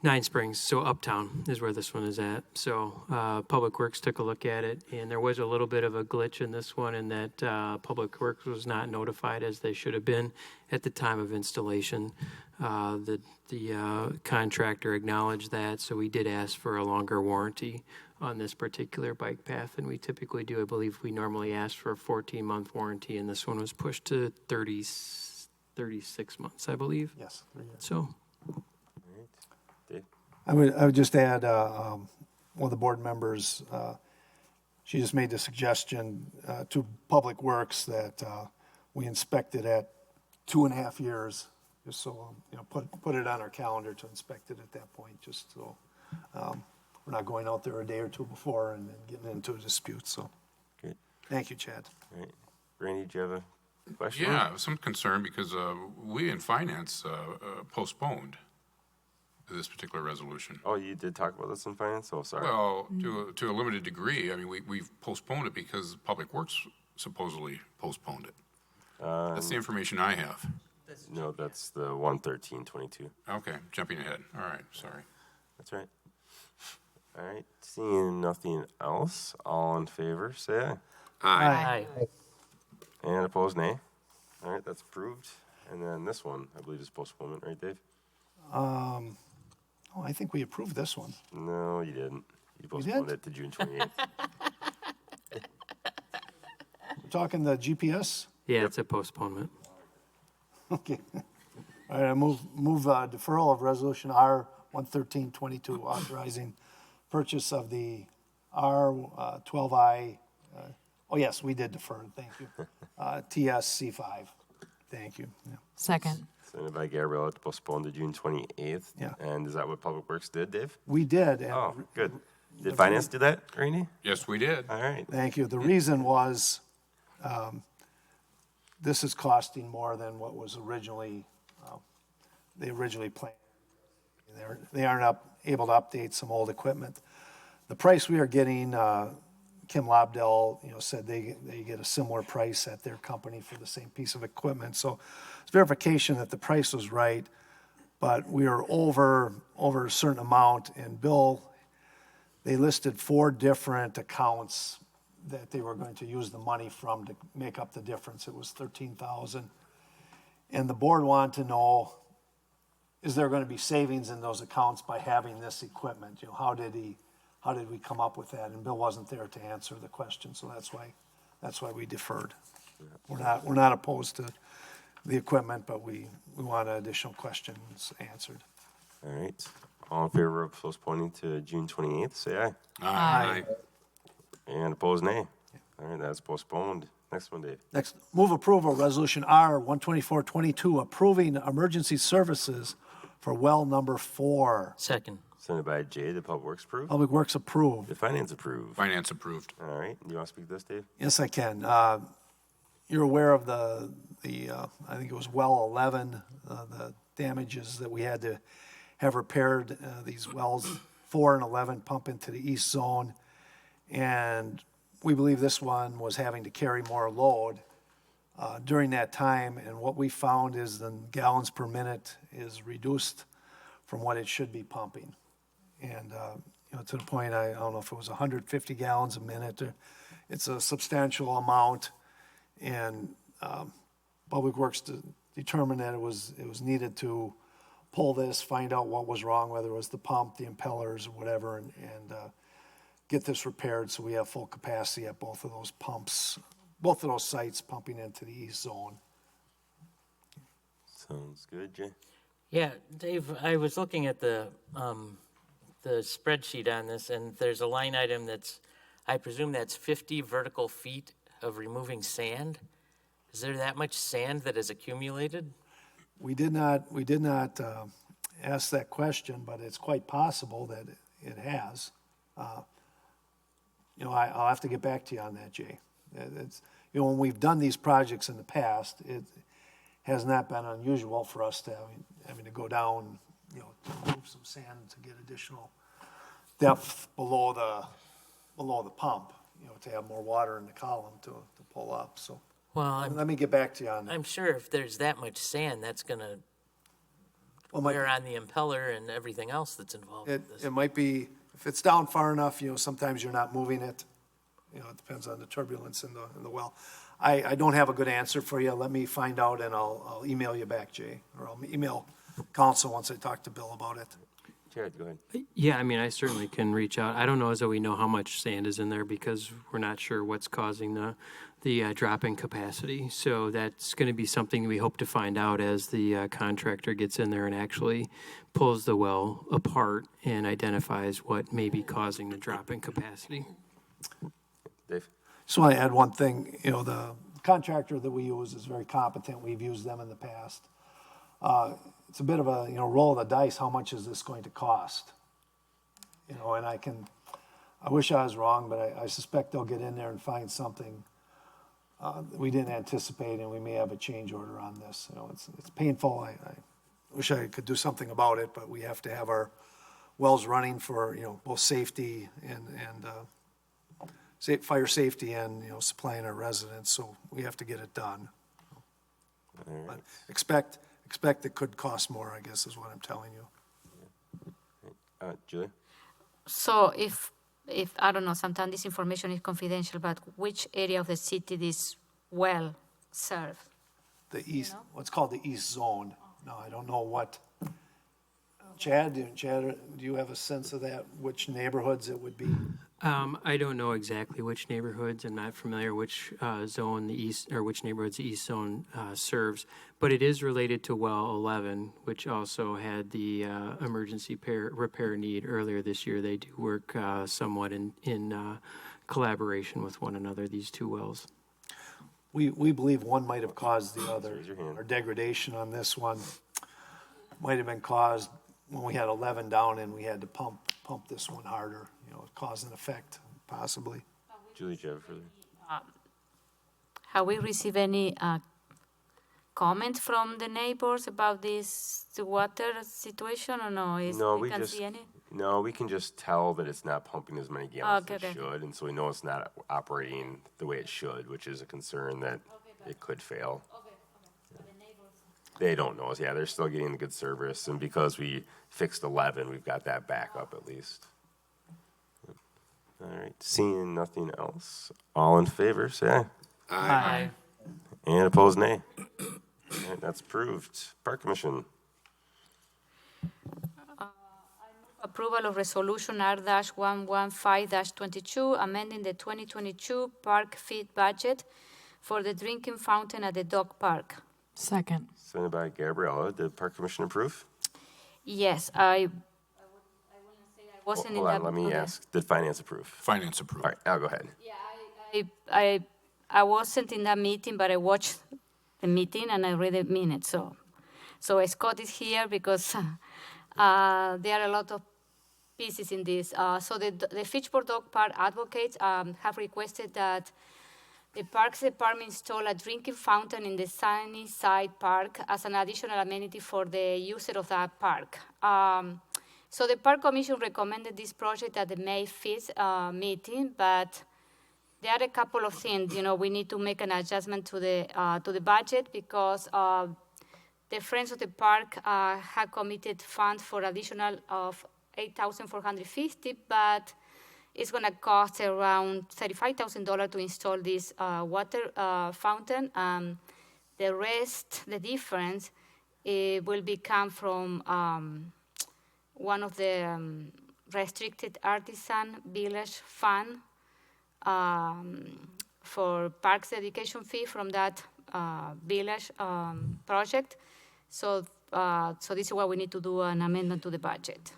9 Springs, so Uptown is where this one is at. So Public Works took a look at it, and there was a little bit of a glitch in this one in that Public Works was not notified as they should have been at the time of installation. The contractor acknowledged that, so we did ask for a longer warranty on this particular bike path than we typically do. I believe we normally ask for a 14-month warranty, and this one was pushed to 36 months, I believe. Yes. 3 years. So Dave? I would just add, one of the board members, she just made the suggestion to Public Works that we inspect it at 2.5 years, just so, you know, put it on our calendar to inspect it at that point, just so we're not going out there a day or two before and then getting into a dispute, so. Great. Thank you, Chad. All right. Randy, do you have a question? Yeah, some concern because we in finance postponed this particular resolution. Oh, you did talk about this in finance? Oh, sorry. Well, to a limited degree. I mean, we've postponed it because Public Works supposedly postponed it. That's the information I have. No, that's the 11322. Okay, jumping ahead. All right, sorry. That's right. All right, seeing nothing else, all in favor, say aye. Aye. And opposed, nay. All right, that's approved. And then this one, I believe, is postponement, right, Dave? Oh, I think we approved this one. No, you didn't. You postponed it to June 28th. We're talking the GPS? yeah, it's a postponement. Okay. All right, I move deferral of resolution R-11322, authorizing purchase of the R-12I, oh, yes, we did defer, thank you. TSC5, thank you. Yeah. Second. Sent by Gabriella to postpone to June 28th. Yeah. And is that what Public Works did, Dave? We did, and Oh, good. Did finance do that, Randy? Yes, we did. All right. thank you. The reason was, this is costing more than what was originally, they originally planned. They aren't able to update some old equipment. The price we are getting, Kim Lobdell, you know, said they get a similar price at their company for the same piece of equipment. So it's verification that the price was right, but we are over a certain amount. And Bill, they listed 4 different accounts that they were going to use the money from to make up the difference. It was $13,000. And the board wanted to know, is there going to be savings in those accounts by having this equipment? You know, how did we come up with that? And Bill wasn't there to answer the question, so that's why we deferred. We're not opposed to the equipment, but we want additional questions answered. All right. All in favor of postponing to June 28th, say aye. Aye. And opposed, nay. All right, that's postponed. Next one, Dave. Next, move approval, Resolution R 12422, approving emergency services for well number 4. Second. Sent by Jay, the Public Works approved. Public Works approved. The Finance approved. Finance approved. All right, you want to speak to this, Dave? Yes, I can. You're aware of the I think it was well 11, the damages that we had to have repaired. These wells 4 and 11 pump into the east zone. And we believe this one was having to carry more load during that time. And what we found is the gallons per minute is reduced from what it should be pumping. And, to the point, I don't know if it was 150 gallons a minute. It's a substantial amount. And Public Works determined that it was needed to pull this, find out what was wrong, whether it was the pump, the impellers, or whatever, and get this repaired so we have full capacity at both of those pumps, both of those sites pumping into the east zone. Sounds good, Jay. Yeah, Dave, I was looking at the spreadsheet on this, and there's a line item I presume that's 50 vertical feet of removing sand. Is there that much sand that is accumulated? We did not ask that question, but it's quite possible that it has. I'll have to get back to you on that, Jay. It's, when we've done these projects in the past, it has not been unusual for us to having to go down, to move some sand to get additional depth below the pump, to have more water in the column to pull up. So, Well, let me get back to you on that. I'm sure if there's that much sand, that's going to wear on the impeller and everything else that's involved with this. It might be, if it's down far enough, sometimes you're not moving it. It depends on the turbulence in the well. I don't have a good answer for you. Let me find out and I'll email you back, Jay, or I'll email council once I talk to Bill about it. Jared, go ahead. Yeah, I mean, I certainly can reach out. I don't know as though we know how much sand is in there because we're not sure what's causing the drop in capacity. So that's going to be something we hope to find out as the contractor gets in there and actually pulls the well apart and identifies what may be causing the drop in capacity. Dave? Just want to add one thing. The contractor that we use is very competent. We've used them in the past. It's a bit of a roll of the dice. How much is this going to cost? And I wish I was wrong, but I suspect they'll get in there and find something that we didn't anticipate, and we may have a change order on this. It's painful. I wish I could do something about it, but we have to have our wells running for both safety and fire safety and supplying our residents. So we have to get it done. All right. But expect it could cost more, I guess, is what I'm telling you. Julia? So if I don't know, sometimes this information is confidential, but which area of the city this well serve? The east, what's called the east zone. No, I don't know what. Chad, do you have a sense of that, which neighborhoods it would be? I don't know exactly which neighborhoods. I'm not familiar which zone the east or which neighborhoods the east zone serves, but it is related to well 11, which also had the emergency repair need earlier this year. They do work somewhat in collaboration with one another, these two wells. We believe one might have caused the other. Our degradation on this one might have been caused when we had 11 down and we had to pump this one harder, cause and effect, possibly. Julie, do you have further? Have we received any comment from the neighbors about this water situation, or no? We can just tell that it's not pumping as many gallons as it Okay. should, and so we know it's not operating the way it should, which is a concern that it could fail. They don't know us. Yeah, they're still getting a good service, and because we fixed 11, we've got that backup at least. All right, seeing nothing else, all in favor, say aye. Aye. And opposed, nay. All right, that's approved. Park Commission. Approval of resolution R-115-22, amending the 2022 park feed budget for the drinking fountain at the dog park. Second. Seconded by Gabriella. Did the Park Commission approve? Yes, I wasn't in Hold that. on, let me ask. Did Finance approve? Finance approved. All right, now go ahead. I wasn't in that meeting, but I watched the meeting and I read the minutes. So Scott is here because there are a lot of pieces in this. So the Fitchburg Dog Park advocates have requested that the Parks Department install a drinking fountain in the sunny side park as an additional amenity for the user of that park. So the Park Commission recommended this project at the May 5th meeting, but there are a couple of things. We need to make an adjustment to the budget because the Friends of the Park have committed funds for additional of $8,450, but it's going to cost around $35,000 to install this water fountain. The rest, the difference, will come from one of the restricted Artisan Village Fund for parks education fee from that village project. So this is why we need to do an amendment to the budget.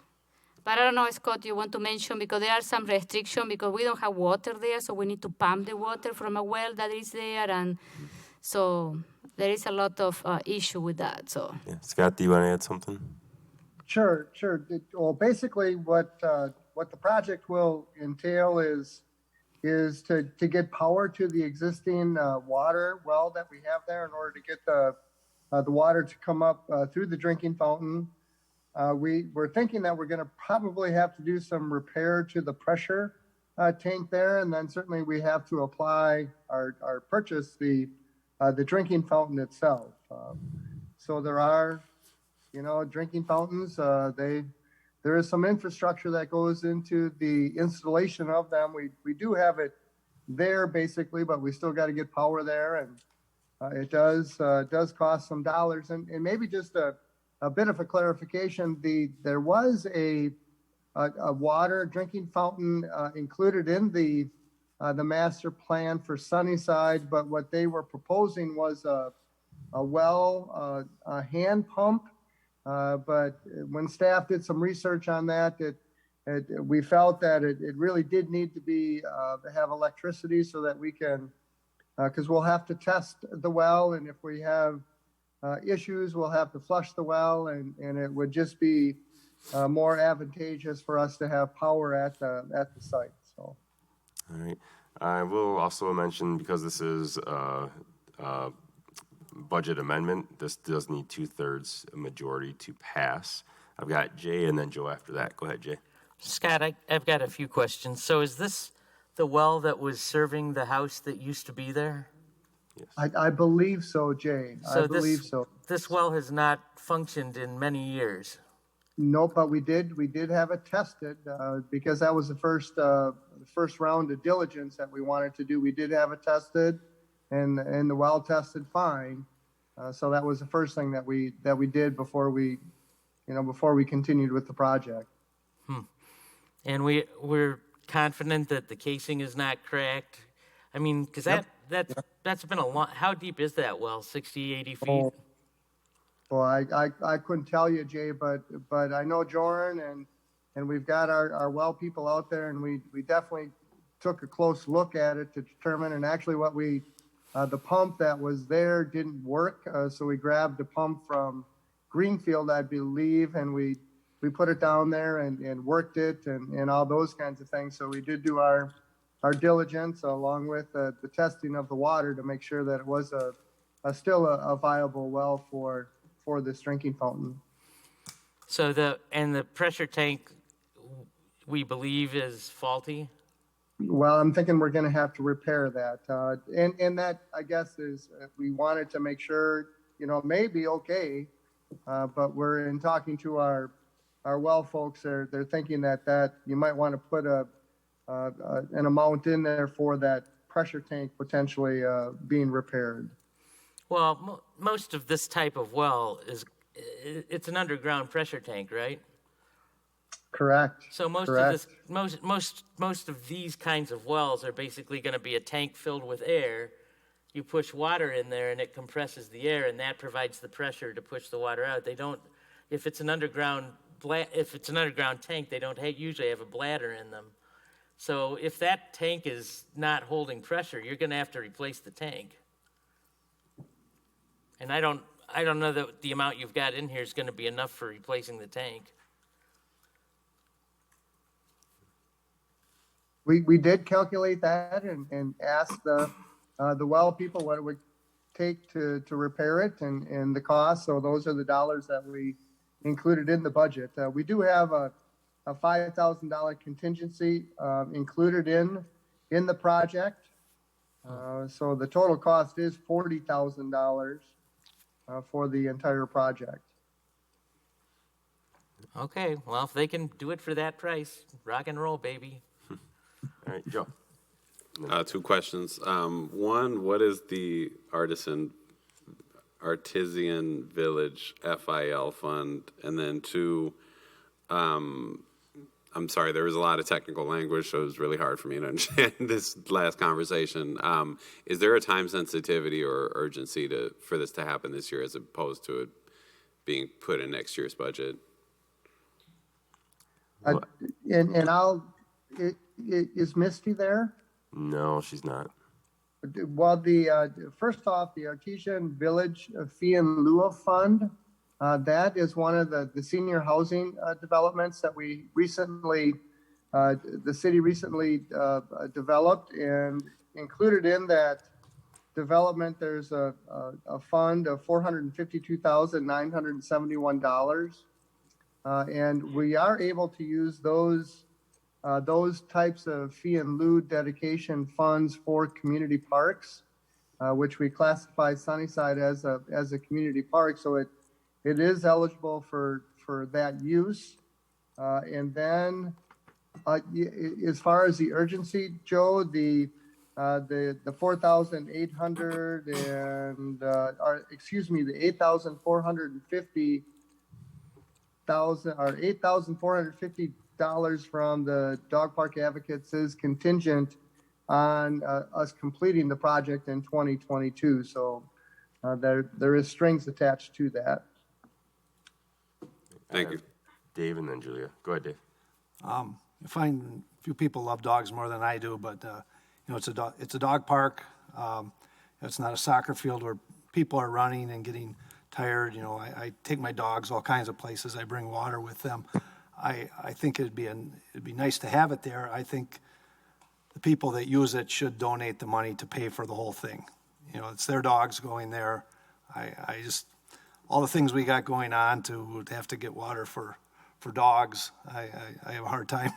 But I don't know, Scott, you want to mention, because there are some restrictions because we don't have water there, so we need to pump the water from a well that is there, and so there is a lot of issue with that. So Yeah. Scott, do you want to add something? Sure. Well, basically, what the project will entail is to get power to the existing water well that we have there in order to get the water to come up through the drinking fountain. We're thinking that we're going to probably have to do some repair to the pressure tank there, and then certainly we have to apply or purchase the drinking fountain itself. So there are, drinking fountains. There is some infrastructure that goes into the installation of them. We do have it there basically, but we still got to get power there, and it does cost some dollars. And maybe just a bit of a clarification: there was a water drinking fountain included in the master plan for Sunnyside, but what they were proposing was a hand pump. But when staff did some research on that, we felt that it really did need to have electricity so that we can, because we'll have to test the well, and if we have issues, we'll have to flush the well, and it would just be more advantageous for us to have power at the site. So, All right. I will also mention, because this is budget amendment, this does need 2/3 majority to pass. I've got Jay and then Joe after that. Go ahead, Jay. Scott, I've got a few questions. So is this the well that was serving the house that used to be there? Yes. I believe so, Jay. So I believe so. This well has not functioned in many years. Nope, but we did have it tested because that was the first round of diligence that we wanted to do. We did have it tested, and the well tested fine. So that was the first thing that we did before we continued with the project. And we're confident that the casing is not cracked. I mean, because that's been a long. How deep is that well? 60, 80 feet? Well, I couldn't tell you, Jay, but I know Joran, and we've got our well people out there, and we definitely took a close look at it to determine. And actually, the pump that was there didn't work, so we grabbed a pump from Greenfield, I believe, and we put it down there and worked it and all those kinds of things. So we did do our diligence along with the testing of the water to make sure that it was still a viable well for this drinking fountain. So the pressure tank, we believe, is faulty? Well, I'm thinking we're going to have to repair that. And that, I guess, is we wanted to make sure, it may be okay, but we're in talking to our well folks. They're thinking that you might want to put an amount in there for that pressure tank potentially being repaired. Well, most of this type of well it's an underground pressure tank, right? Correct. So most of these kinds of wells are basically going to be a tank filled with air, you push water in there and it compresses the air, and that provides the pressure to push the water out. They don't, if it's an underground tank, they don't usually have a bladder in them. So if that tank is not holding pressure, you're going to have to replace the tank. And I don't know that the amount you've got in here is going to be enough for replacing the tank. We did calculate that and asked the well people what it would take to repair it and the cost. So those are the dollars that we included in the budget. We do have a $5,000 contingency included in the project. So the total cost is $40,000 for the entire project. Okay, well, if they can do it for that price, rock and roll, baby. All right, Joe. 2 questions. One, what is the Artisan Village FIL fund? And then 2, I'm sorry, there was a lot of technical language, so it was really hard for me to understand this last conversation. Is there a time sensitivity or urgency for this to happen this year as opposed to it being put in next year's budget? Is Misty there? No, she's not. Well, first off, the Artesian Village Fianlua Fund, that is one of the senior housing developments that we recently, the city recently developed, and included in that development, there's a fund of $452,971, and we are able to use those types of fee in lieu dedication funds for community parks, which we classify Sunnyside as a community park. So it is eligible for that use. And then as far as the urgency, Joe, the 4,800 and the $8,450 from the dog park advocates is contingent on us completing the project in 2022. So there is strings attached to that. Thank you. Dave and then Julia. Go ahead, Dave. I find few people love dogs more than I do, but it's a dog park. It's not a soccer field where people are running and getting tired. I take my dogs all kinds of places. I bring water with them. I think it'd be nice to have it there. I think the people that use it should donate the money to pay for the whole thing. It's their dogs going there. I just, all the things we got going on to have to get water for dogs, I have a hard time,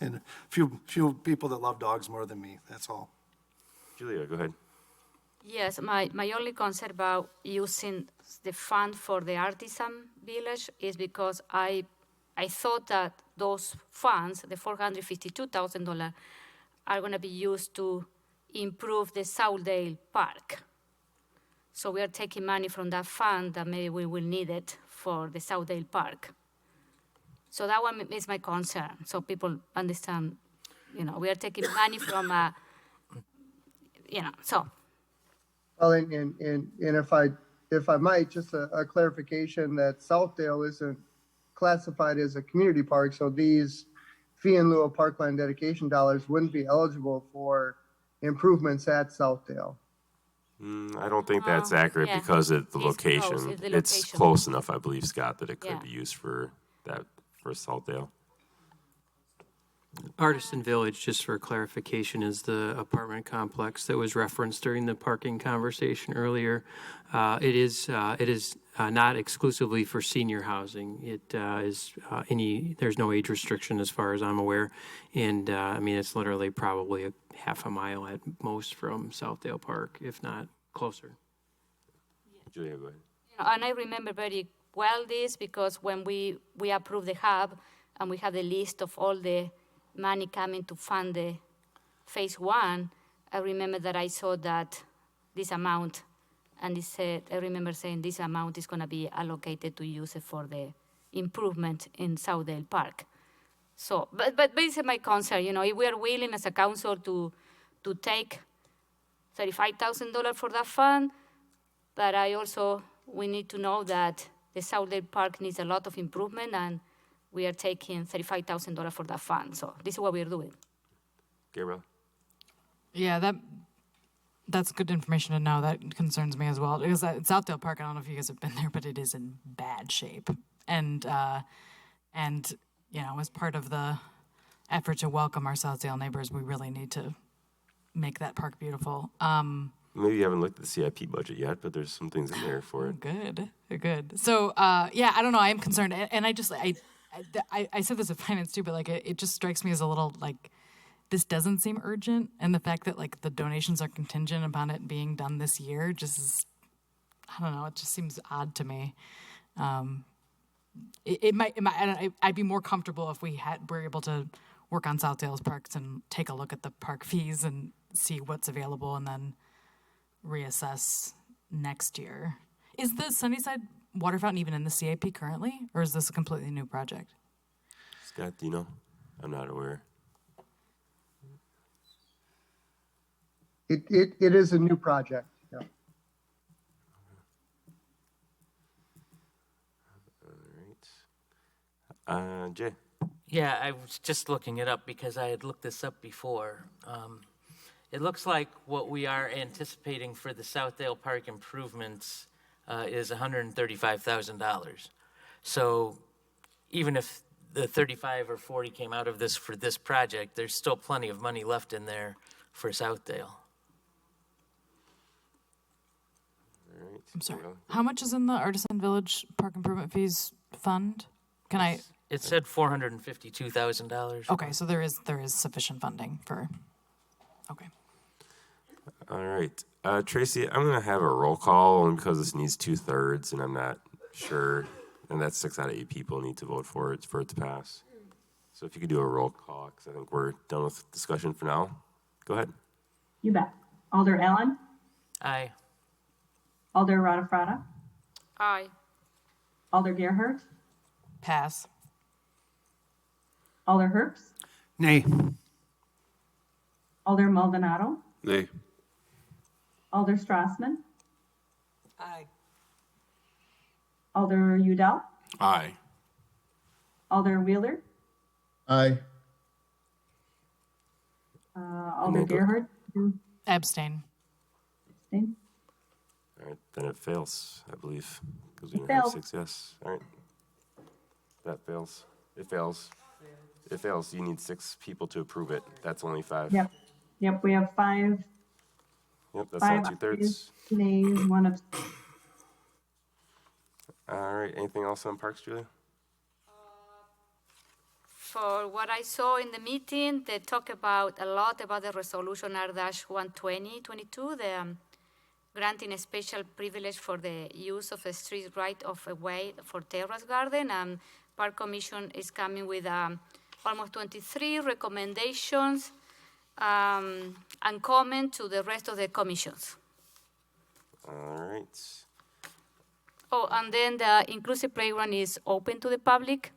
and few people that love dogs more than me, that's all. Julia, go ahead. Yes, my only concern about using the fund for the Artisan Village is because I thought that those funds, the $452,000, are going to be used to improve the Southdale Park. So we are taking money from that fund that maybe we will need it for the Southdale Park. So that one is my concern, so people understand, we are taking money from, so. Well, and if I might, just a clarification that Southdale isn't classified as a community park, so these fee in lieu of parkland dedication dollars wouldn't be eligible for improvements at Southdale. I don't think that's accurate because of the location. It's close enough, I believe, Scott, that it could be used for Southdale. Artisan Village, just for clarification, is the apartment complex that was referenced during the parking conversation earlier. It is not exclusively for senior housing. It is there's no age restriction as far as I'm aware. And it's literally probably a half a mile at most from Southdale Park, if not closer. Julia, go ahead. And I remember very well this because when we approved the hub and we had the list of all the money coming to fund the phase 1, I remember that I saw that this amount, and I remember saying this amount is going to be allocated to use it for the improvement in Southdale Park. So, but basically my concern, if we are willing as a council to take $35,000 for that fund, but we need to know that the Southdale Park needs a lot of improvement, and we are taking $35,000 for that fund. So this is what we're doing. Gabriel? Yeah, that's good information to know. That concerns me as well. Because it's Southdale Park. I don't know if you guys have been there, but it is in bad shape. And as part of the effort to welcome our Southdale neighbors, we really need to make that park beautiful. Maybe you haven't looked at the CIP budget yet, but there's some things in there for it. Good. So, I don't know. I am concerned. And I said this at finance too, but it just strikes me as a little this doesn't seem urgent. And the fact that the donations are contingent upon it being done this year just is, I don't know, it just seems odd to me. I'd be more comfortable if we're able to work on Southdale's parks and take a look at the park fees and see what's available and then reassess next year. Is the Sunnyside water fountain even in the CIP currently, or is this a completely new project? Scott, do you know? I'm not aware. It is a new project, yeah. All right. Jay? Yeah, I was just looking it up because I had looked this up before. It looks like what we are anticipating for the Southdale Park improvements is $135,000. So even if the 35 or 40 came out of this for this project, there's still plenty of money left in there for Southdale. All right. I'm sorry. How much is in the Artisan Village Park Improvement Fees Fund? It said $452,000. Okay, so there is sufficient funding for. Okay. All right. Tracy, I'm going to have a roll call only because this needs 2/3, and I'm not sure. And that's 6 out of 8 people need to vote for it to pass. So if you could do a roll call, because I think we're done with discussion for now. Go ahead. You bet. Alder Allen? Aye. Alder Radafrada? Aye. Alder Gerhart? Pass. Alder Herps? Nay. Alder Maldonado? Nay. Alder Strassman? Aye. Alder Udell? Aye. Alder Wheeler? Aye. Alder Gerhart? Abstain. Abstain. All right. Then it fails, I believe, because we It didn't have failed. 6 yes. All right. That fails. It fails. It fails. You need 6 people to approve it. That's only 5. Yep, we have 5. Yep, that's 5 not 2/3. nays, 1 abstain. All right. Anything else on Parks, Julia? For what I saw in the meeting, they talk a lot about the resolution R-12022, the granting a special privilege for the use of a street right of a way for terrace garden. And Park Commission is coming with almost 23 recommendations and comment to the rest of the commissions. All right. Oh, and then the inclusive playground is open to the public.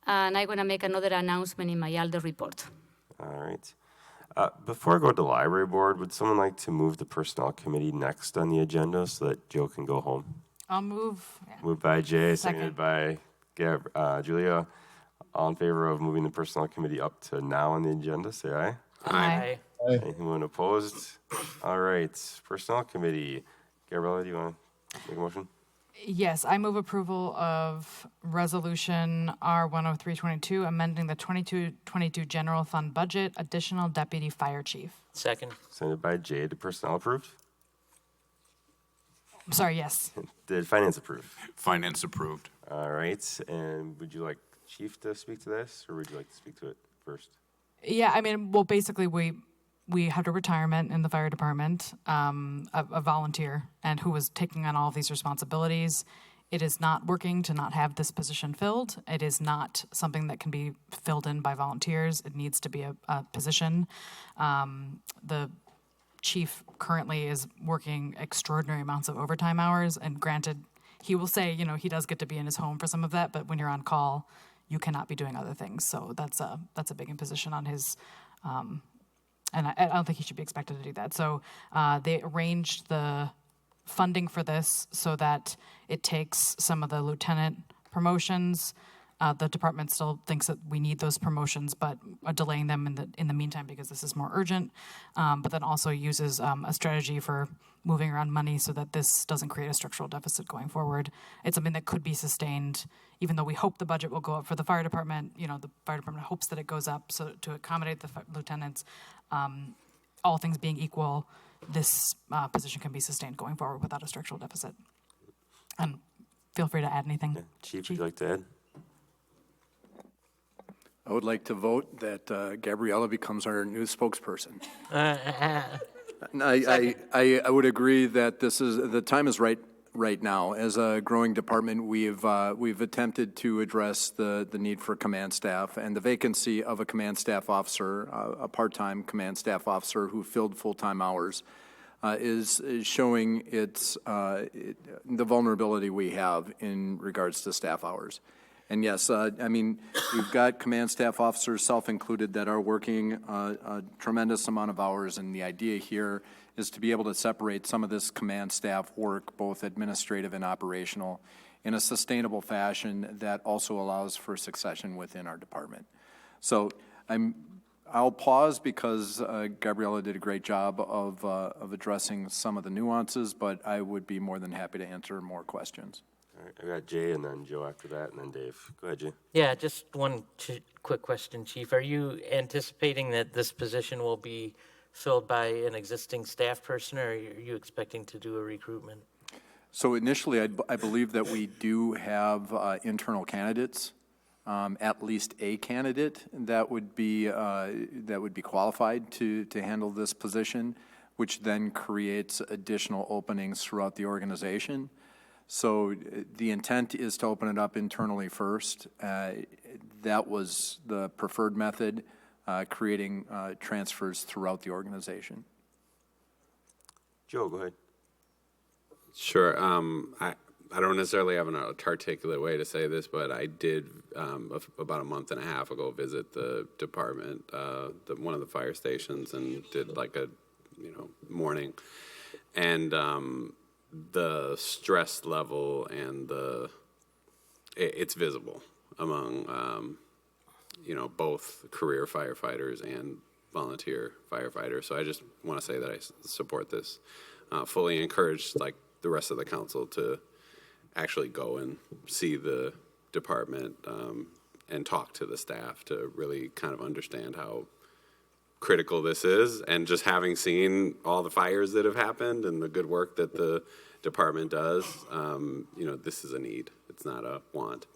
And I'm going to make another announcement in my Aldo report. All right. Before I go to the library board, would someone like to move the personnel committee next on the agenda so that Joe can go home? I'll move. Moved by Jay, Second. seconded by Julia. All in favor of moving the personnel committee up to now on the agenda, say aye. Aye. Anyone opposed? All right. Personnel committee. Gabriella, do you want to make a motion? Yes, I move approval of Resolution R-10322, amending the 22-22 General Fund Budget, additional deputy fire chief. Second. Sent by Jay. Did personnel approved? I'm sorry, yes. Did finance approve? Finance approved. All right. And would you like Chief to speak to this, or would you like to speak to it first? Yeah, I mean, well, basically, we had a retirement in the fire department, a volunteer, and who was taking on all of these responsibilities. It is not working to not have this position filled. It is not something that can be filled in by volunteers. It needs to be a position. The chief currently is working extraordinary amounts of overtime hours, and granted, he will say, he does get to be in his home for some of that, but when you're on call, you cannot be doing other things. So that's a big imposition on his And I don't think he should be expected to do that. So they arranged the funding for this so that it takes some of the lieutenant promotions. The department still thinks that we need those promotions, but delaying them in the meantime because this is more urgent. But then also uses a strategy for moving around money so that this doesn't create a structural deficit going forward. It's something that could be sustained, even though we hope the budget will go up for the fire department. You know, the fire department hopes that it goes up so to accommodate the lieutenants. All things being equal, this position can be sustained going forward without a structural deficit. And feel free to add anything. Chief, would you like to add? I would like to vote that Gabriella becomes our new spokesperson. I would agree that the time is right now. As a growing department, we've attempted to address the need for command staff, and the vacancy of a command staff officer, a part-time command staff officer who filled full-time hours, is showing the vulnerability we have in regards to staff hours. And yes, I mean, we've got command staff officers, self-included, that are working a tremendous amount of hours, and the idea here is to be able to separate some of this command staff work, both administrative and operational, in a sustainable fashion that also allows for succession within our department. So I'll pause because Gabriella did a great job of addressing some of the nuances, but I would be more than happy to answer more questions. All right, I got Jay and then Joe after that, and then Dave. Go ahead, Jay. Yeah, just one quick question, Chief. Are you anticipating that this position will be filled by an existing staff person, or are you expecting to do a recruitment? So initially, I believe that we do have internal candidates, at least a candidate that would be qualified to handle this position, which then creates additional openings throughout the organization. So the intent is to open it up internally first. That was the preferred method, creating transfers throughout the organization. Joe, go ahead. Sure. I don't necessarily have an articulate way to say this, but I did about a month and a half ago visit the department, one of the fire stations, and did like a morning, and the stress level and it's visible among both career firefighters and volunteer firefighters. So I just want to say that I support this. Fully encourage the rest of the council to actually go and see the department and talk to the staff to really kind of understand how critical this is. And just having seen all the fires that have happened and the good work that the department does, this is a need. It's not a want.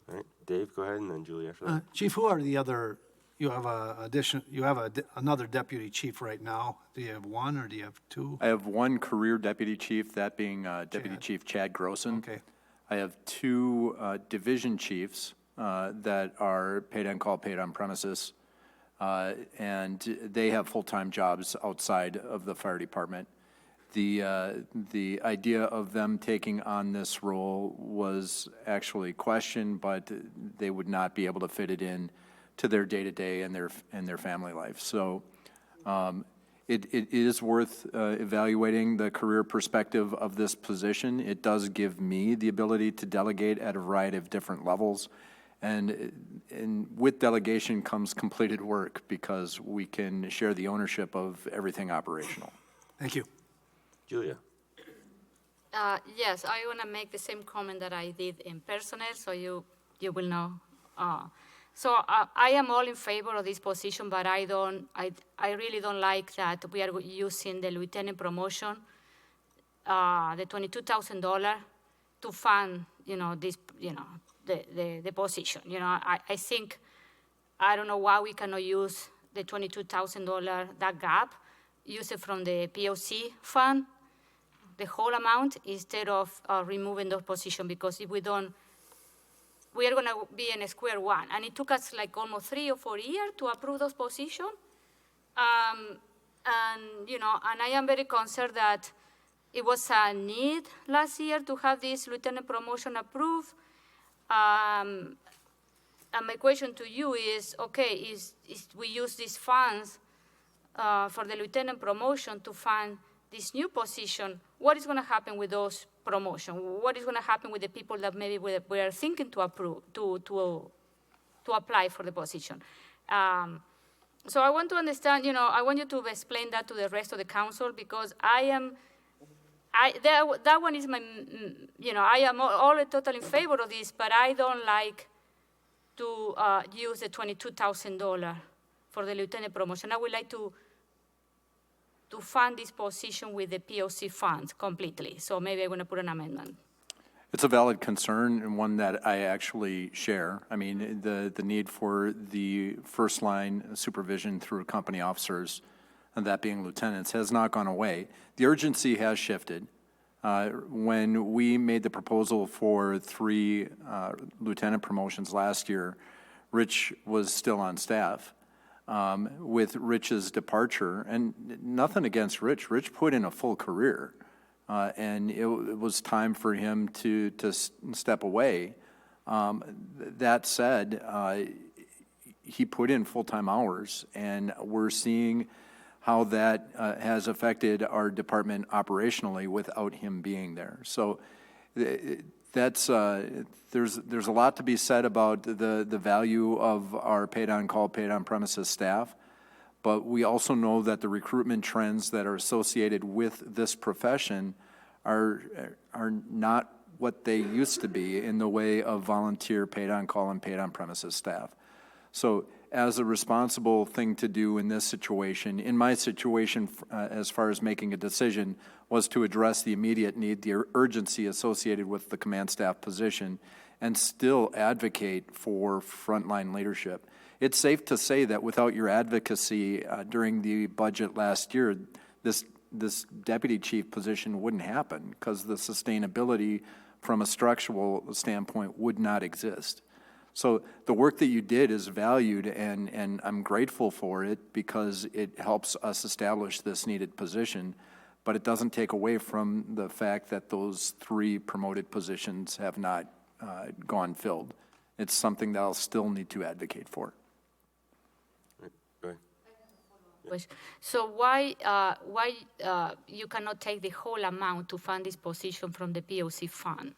All right, Dave, go ahead, and then Julie after that. Chief, who are the other? You have another deputy chief right now. Do you have one or do you have two? I have one career deputy chief, that being Deputy Chief Chad Grossen. Okay. I have two division chiefs that are paid on call, paid on premises, and they have full-time jobs outside of the fire department. The idea of them taking on this role was actually questioned, but they would not be able to fit it in to their day-to-day and their family life. So it is worth evaluating the career perspective of this position. It does give me the ability to delegate at a variety of different levels. And with delegation comes completed work because we can share the ownership of everything operational. Thank you. Julia. Yes, I want to make the same comment that I did in personnel, so you will know. So I am all in favor of this position, but I really don't like that we are using the lieutenant promotion, the $22,000 to fund, this, the position. I think, I don't know why we cannot use the $22,000, that gap, use it from the POC fund, the whole amount, instead of removing those positions, because if we don't, we are going to be in a square one. And it took us almost 3 or 4 years to approve those positions. And I am very concerned that it was a need last year to have this lieutenant promotion approved. And my question to you is, okay, is we use these funds for the lieutenant promotion to fund this new position, what is going to happen with those promotions? What is going to happen with the people that maybe we are thinking to approve, to apply for the position? So I want to understand, I want you to explain that to the rest of the council, because that one is my, I am all totally in favor of this, but I don't like to use the $22,000 for the lieutenant promotion. I would like to fund this position with the POC funds completely. So maybe I'm going to put an amendment. It's a valid concern and one that I actually share. I mean, the need for the first line supervision through company officers, and that being lieutenants, has not gone away. The urgency has shifted. When we made the proposal for 3 lieutenant promotions last year, Rich was still on staff. With Rich's departure, and nothing against Rich, Rich put in a full career. And it was time for him to step away. That said, he put in full-time hours, and we're seeing how that has affected our department operationally without him being there. So that's there's a lot to be said about the value of our paid-on-call, paid-on-premises staff. But we also know that the recruitment trends that are associated with this profession are not what they used to be in the way of volunteer paid-on-call and paid-on-premises staff. So as a responsible thing to do in this situation, in my situation, as far as making a decision, was to address the immediate need, the urgency associated with the command staff position, and still advocate for frontline leadership. It's safe to say that without your advocacy during the budget last year, this deputy chief position wouldn't happen, because the sustainability from a structural standpoint would not exist. So the work that you did is valued, and I'm grateful for it, because it helps us establish this needed position, but it doesn't take away from the fact that those 3 promoted positions have not gone filled. It's something that I'll still need to advocate for. So why you cannot take the whole amount to fund this position from the POC fund?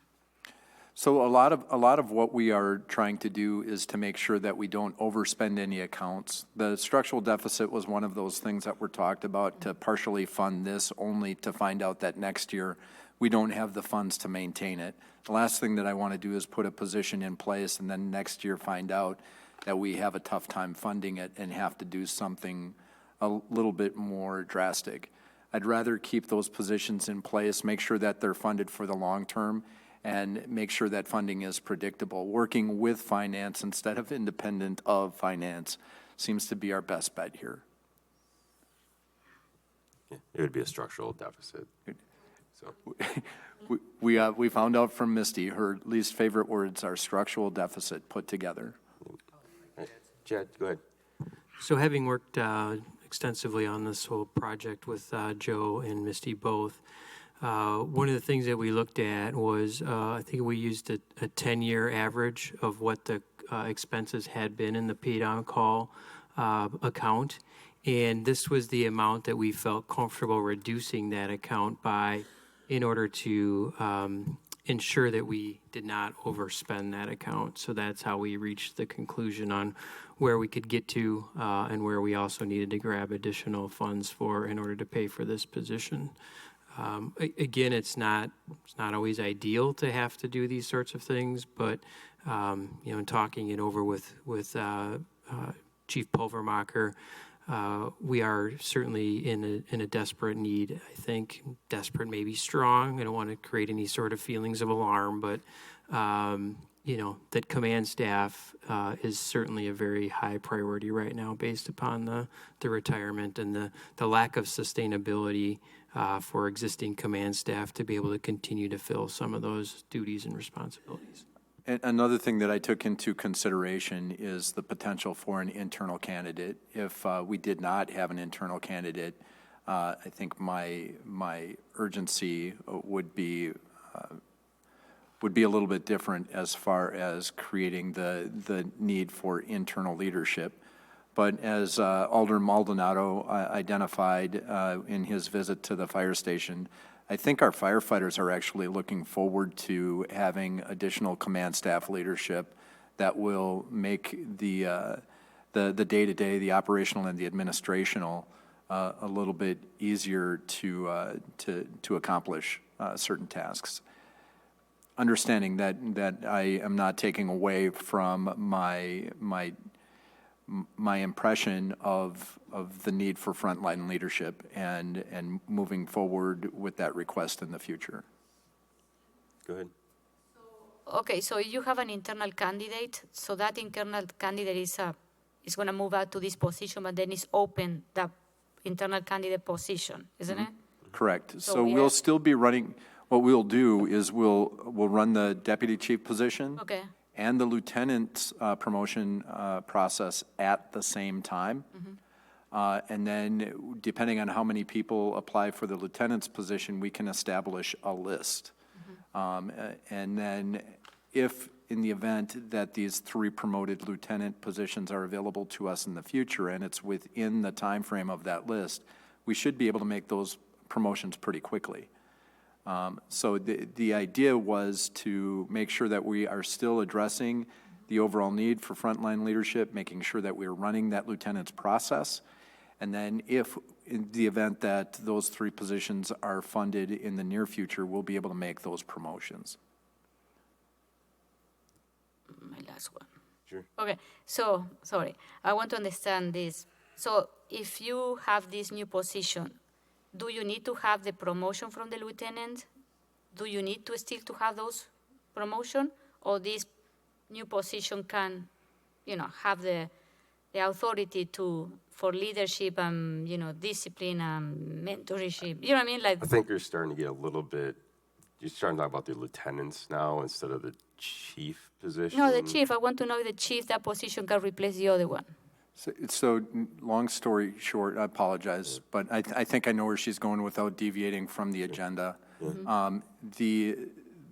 So a lot of what we are trying to do is to make sure that we don't overspend any accounts. The structural deficit was one of those things that were talked about, to partially fund this, only to find out that next year we don't have the funds to maintain it. The last thing that I want to do is put a position in place and then next year find out that we have a tough time funding it and have to do something a little bit more drastic. I'd rather keep those positions in place, make sure that they're funded for the long term, and make sure that funding is predictable. Working with finance instead of independent of finance seems to be our best bet here. Yeah, it would be a structural deficit. So we found out from Misty, her least favorite words are structural deficit put together. Chad, go ahead. So having worked extensively on this whole project with Joe and Misty both, one of the things that we looked at was, I think we used a 10-year average of what the expenses had been in the paid-on-call account. And this was the amount that we felt comfortable reducing that account by, in order to ensure that we did not overspend that account. So that's how we reached the conclusion on where we could get to and where we also needed to grab additional funds for in order to pay for this position. Again, it's not always ideal to have to do these sorts of things, but in talking it over with Chief Pulvermacher, we are certainly in a desperate need. I think desperate may be strong. I don't want to create any sort of feelings of alarm, but that command staff is certainly a very high priority right now, based upon the retirement and the lack of sustainability for existing command staff to be able to continue to fill some of those duties and responsibilities. And another thing that I took into consideration is the potential for an internal candidate. If we did not have an internal candidate, I think my urgency would be a little bit different as far as creating the need for internal leadership. But as Alder Maldonado identified in his visit to the fire station, I think our firefighters are actually looking forward to having additional command staff leadership that will make the day-to-day, the operational and the administrational, a little bit easier to accomplish certain tasks. Understanding that I am not taking away from my impression of the need for frontline leadership and moving forward with that request in the future. Go ahead. Okay, so you have an internal candidate, so that internal candidate is going to move out to this position, but then it's open the internal candidate position, isn't it? Correct. So So we we'll are- still be running, what we'll do is we'll run the deputy chief position Okay. and the lieutenant's promotion process at the same time. And then, depending on how many people apply for the lieutenant's position, we can establish a list. And then, if in the event that these 3 promoted lieutenant positions are available to us in the future, and it's within the time frame of that list, we should be able to make those promotions pretty quickly. So the idea was to make sure that we are still addressing the overall need for frontline leadership, making sure that we're running that lieutenant's process. And then if, in the event that those 3 positions are funded in the near future, we'll be able to make those promotions. My last one. Sure. Okay, so, sorry, I want to understand this. So if you have this new position, do you need to have the promotion from the lieutenant? Do you need to still to have those promotion? Or this new position can, have the authority for leadership and, discipline and mentorship? You know what I mean? Like, I think you're starting to get a little bit, you're starting to talk about the lieutenants now instead of the chief position. no, the chief, I want to know if the chief, that position can replace the other one. So, long story short, I apologize, but I think I know where she's going without deviating from the agenda.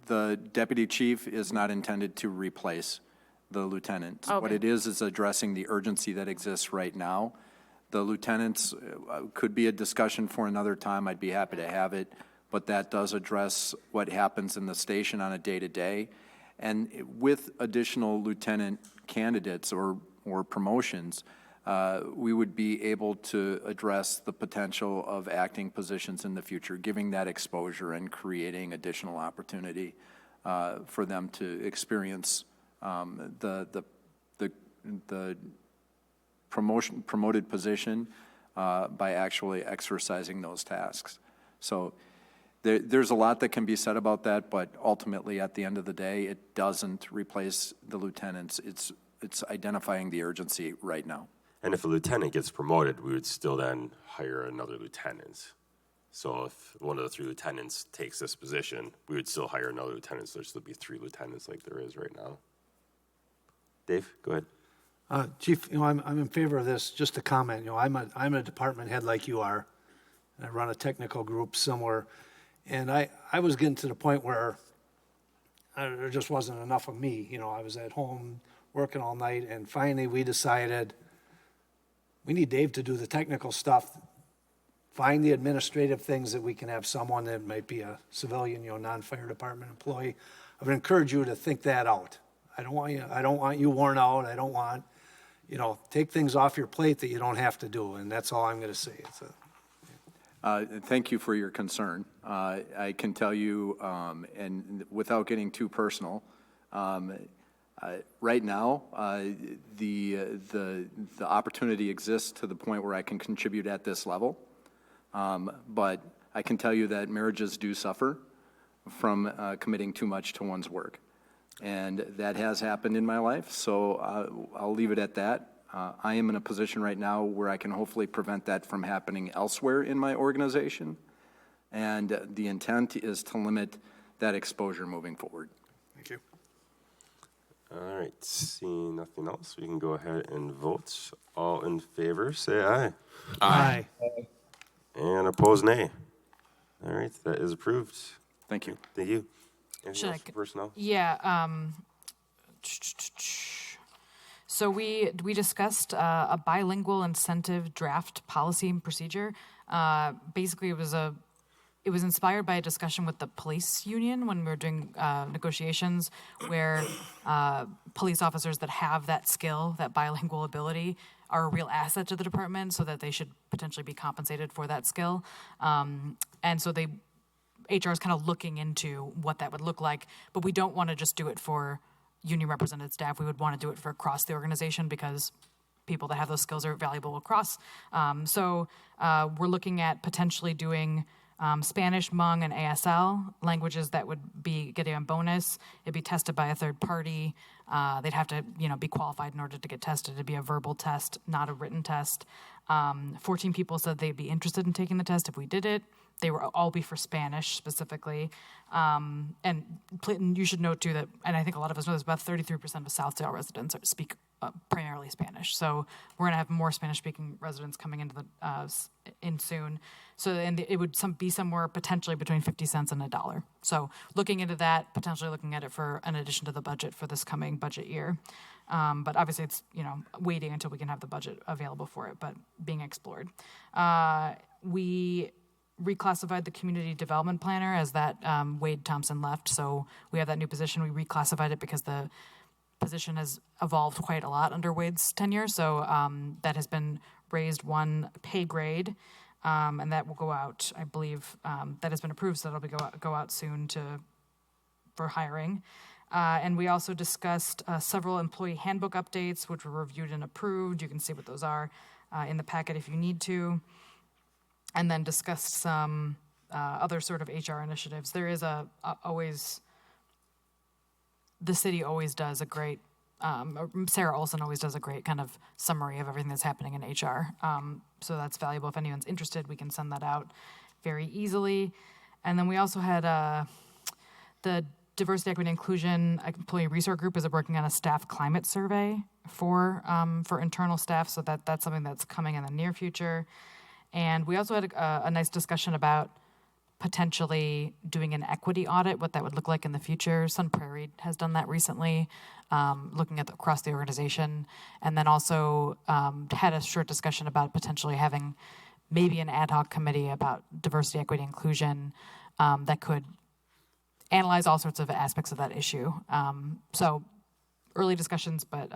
The deputy chief is not intended to replace the lieutenants. What Okay. it is addressing the urgency that exists right now. The lieutenants could be a discussion for another time. I'd be happy to have it, but that does address what happens in the station on a day-to-day. And with additional lieutenant candidates or promotions, we would be able to address the potential of acting positions in the future, giving that exposure and creating additional opportunity for them to experience the promoted position by actually exercising those tasks. So there's a lot that can be said about that, but ultimately, at the end of the day, it doesn't replace the lieutenants. It's identifying the urgency right now. And if a lieutenant gets promoted, we would still then hire another lieutenant. So if one of the 3 lieutenants takes this position, we would still hire another lieutenant, so there'd still be 3 lieutenants like there is right now. Dave, go ahead. Chief, I'm in favor of this. Just a comment, I'm a department head like you are. I run a technical group somewhere, and I was getting to the point where there just wasn't enough of me. I was at home working all night, and finally we decided we need Dave to do the technical stuff, find the administrative things that we can have someone that might be a civilian, non-fire department employee. I would encourage you to think that out. I don't want you worn out. I don't want, take things off your plate that you don't have to do, and that's all I'm going to say. Thank you for your concern. I can tell you, and without getting too personal, right now, the opportunity exists to the point where I can contribute at this level. But I can tell you that marriages do suffer from committing too much to one's work. And that has happened in my life, so I'll leave it at that. I am in a position right now where I can hopefully prevent that from happening elsewhere in my organization. And the intent is to limit that exposure moving forward. Thank you. All right, seeing nothing else, we can go ahead and vote. All in favor, say aye. Aye. And opposed, nay. All right, that is approved. Thank you. Thank you. Anything else for personnel? Yeah. So we discussed a bilingual incentive draft policy and procedure. Basically, it was inspired by a discussion with the police union when we were doing negotiations, where police officers that have that skill, that bilingual ability, are a real asset to the department, so that they should potentially be compensated for that skill. And so HR is kind of looking into what that would look like, but we don't want to just do it for union represented staff. We would want to do it for across the organization, because people that have those skills are valuable across. So we're looking at potentially doing Spanish, Hmong, and ASL, languages that would be getting a bonus. It'd be tested by a third party. They'd have to, be qualified in order to get tested. It'd be a verbal test, not a written test. 14 people said they'd be interested in taking the test if we did it. They were all be for Spanish specifically. And you should note too that, and I think a lot of us know this, about 33% of Southdale residents speak primarily Spanish. So we're gonna have more Spanish-speaking residents coming into in soon. So and it would be somewhere potentially between 50 cents and $1. So looking into that, potentially looking at it for an addition to the budget for this coming budget year. But obviously it's waiting until we can have the budget available for it, but being explored. We reclassified the community development planner as that Wade Thompson left. So we have that new position. We reclassified it because the position has evolved quite a lot under Wade's tenure. So that has been raised one pay grade, and that will go out, I believe, that has been approved, so that'll go out soon for hiring. And we also discussed several employee handbook updates, which were reviewed and approved. You can see what those are in the packet if you need to. And then discussed some other sort of HR initiatives. There is the city always does a great, Sarah Olson always does a great kind of summary of everything that's happening in HR. So that's valuable. If anyone's interested, we can send that out very easily. And then we also had the Diversity, Equity, Inclusion Employee Resource Group is working on a staff climate survey for internal staff. So that's something that's coming in the near future. And we also had a nice discussion about potentially doing an equity audit, what that would look like in the future. Sun Prairie has done that recently, looking at across the organization. And then also had a short discussion about potentially having maybe an ad hoc committee about diversity, equity, inclusion that could analyze all sorts of aspects of that issue. So early discussions, but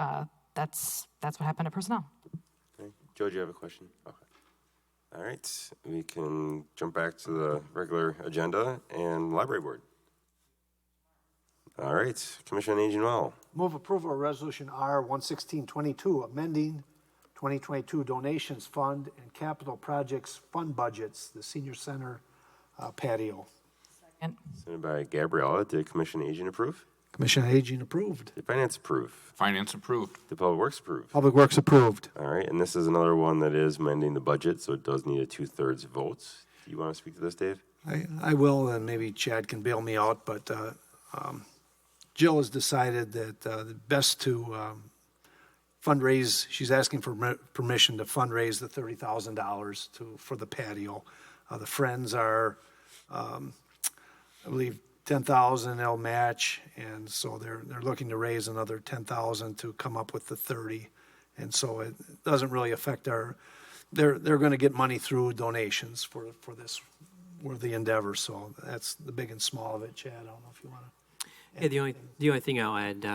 that's what happened at Personnel. Okay. Joe, do you have a question? Okay. All right, we can jump back to the regular agenda and library board. All right, Commission on Aging Well. Move approval of Resolution R 11622, amending 2022 donations fund and capital projects fund budgets, the senior center patio. Second. Sent by Gabriella. Did Commission on Aging approve? Commission on Aging approved. Did Finance approve? Finance approved. Did Public Works approve? Public Works approved. All right, and this is another one that is amending the budget, so it does need a 2/3 vote. Do you want to speak to this, Dave? I will, and maybe Chad can bail me out, but Jill has decided that the best to fundraise, she's asking for permission to fundraise the $30,000 for the patio. The Friends are, I believe, 10,000 they'll match, and so they're looking to raise another 10,000 to come up with the 30, and so it doesn't really affect they're going to get money through donations for this worthy endeavor. So that's the big and small of it. Chad, I don't know if you want to. Yeah, the only thing I'll add,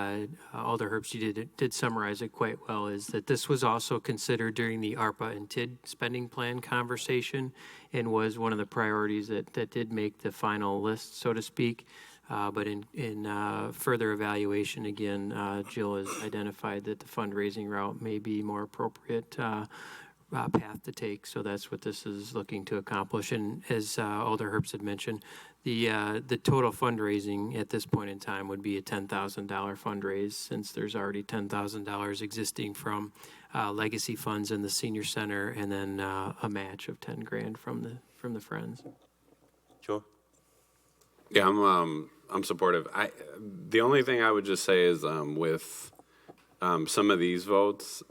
Aldo Herbst, you did summarize it quite well, is that this was also considered during the ARPA and TID spending plan conversation and was one of the priorities that did make the final list, so to speak. But in further evaluation, again, Jill has identified that the fundraising route may be more appropriate path to take. So that's what this is looking to accomplish. And as Aldo Herbst had mentioned, the total fundraising at this point in time would be a $10,000 fundraise, since there's already $10,000 existing from legacy funds in the senior center, and then a match of $10,000 from the Friends. Joe? Yeah, I'm supportive. The only thing I would just say is with some of these votes,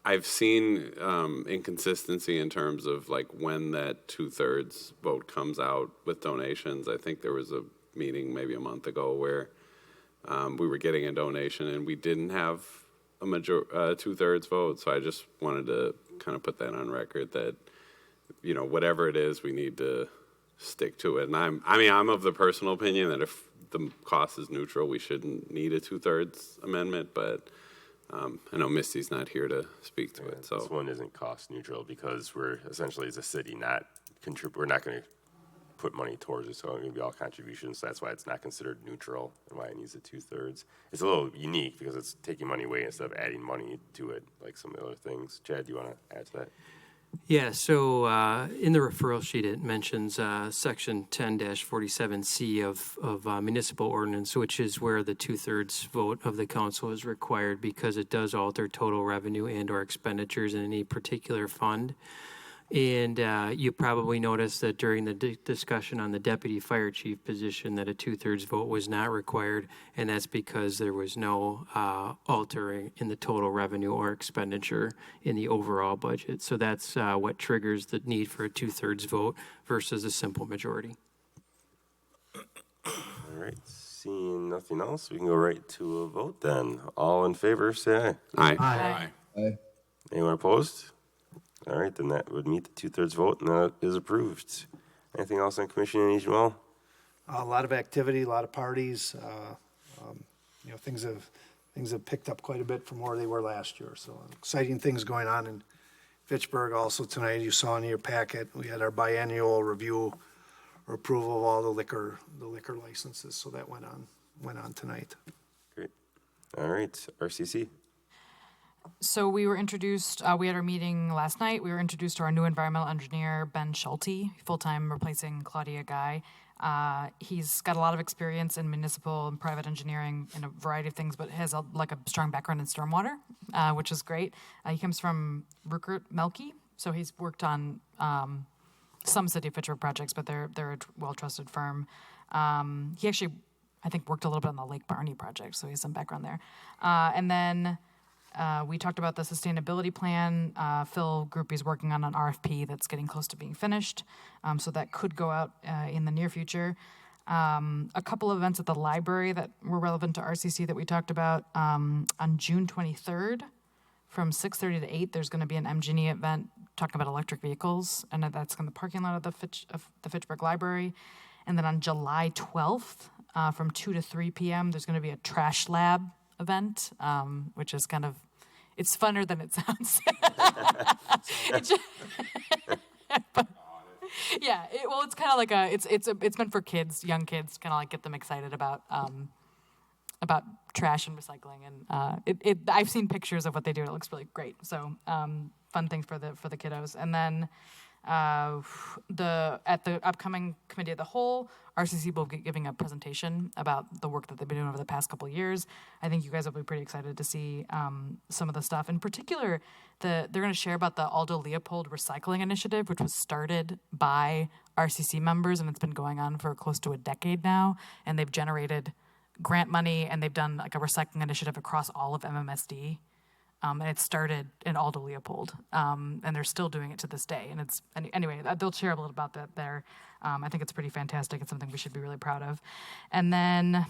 I've seen inconsistency in terms of like when that 2/3 vote comes out with donations. I think there was a meeting maybe a month ago where we were getting a donation, and we didn't have a two-thirds vote. So I just wanted to kind of put that on record that, you know, whatever it is, we need to stick to it. And I'm of the personal opinion that if the cost is neutral, we shouldn't need a two-thirds amendment, but I know Misty's not here to speak to it, so. This one isn't cost neutral because we're essentially, as a city, we're not going to put money towards it, so it's going to be all contributions. So that's why it's not considered neutral and why it needs a two-thirds. It's a little unique because it's taking money away instead of adding money to it, like some of the other things. Chad, do you want to add to that? Yeah, so in the referral sheet, it mentions Section 10-47C of Municipal Ordinance, which is where the two-thirds vote of the council is required because it does alter total revenue and or expenditures in any particular fund. And you probably noticed that during the discussion on the deputy fire chief position that a two-thirds vote was not required, and that's because there was no altering in the total revenue or expenditure in the overall budget. So that's what triggers the need for a two-thirds vote versus a simple majority. All right, seeing nothing else, we can go right to a vote then. All in favor, say aye. Aye. Aye. Anyone opposed? All right, then that would meet the two-thirds vote, and that is approved. Anything else on Commission on Aging? Well, A lot of activity, a lot of parties. You know, things have picked up quite a bit from where they were last year. So exciting things going on in Fitchburg. Also tonight, you saw in your packet, we had our biennial review or approval of all the liquor licenses. So that went on tonight. great. All right, RCC. So we were introduced, we had our meeting last night. We were introduced to our new environmental engineer, Ben Schulte, full-time replacing Claudia Guy. He's got a lot of experience in municipal and private engineering in a variety of things, but has a strong background in stormwater, which is great. He comes from Rupert Melke, so he's worked on some City of Fitchburg projects, but they're a well-trusted firm. He actually, I think, worked a little bit on the Lake Barney project, so he has some background there. And then we talked about the sustainability plan. Phil Groupie's working on an RFP that's getting close to being finished, so that could go out in the near future. A couple of events at the library that were relevant to RCC that we talked about. On June 23rd, from 6:30 to 8, there's going to be an MGNE event talking about electric vehicles, and that's in the parking lot of the Fitchburg Library. And then on July 12th, from 2 to 3 p.m., there's going to be a trash lab event, which is kind of, it's funner than it sounds. But, yeah, it's kind of like it's meant for kids, young kids, kind of like get them excited about trash and recycling, and I've seen pictures of what they do. It looks really great. So fun things for the kiddos, and then. At the upcoming Committee of the Whole, RCC will be giving a presentation about the work that they've been doing over the past couple of years. I think you guys will be pretty excited to see some of the stuff. In particular, they're going to share about the Aldo Leopold Recycling Initiative, which was started by RCC members, and it's been going on for close to a decade now. And they've generated grant money, and they've done like a recycling initiative across all of MMSD. And it started in Aldo Leopold, and they're still doing it to this day. And anyway, they'll share a little about that there. I think it's pretty fantastic. It's something we should be really proud of. And then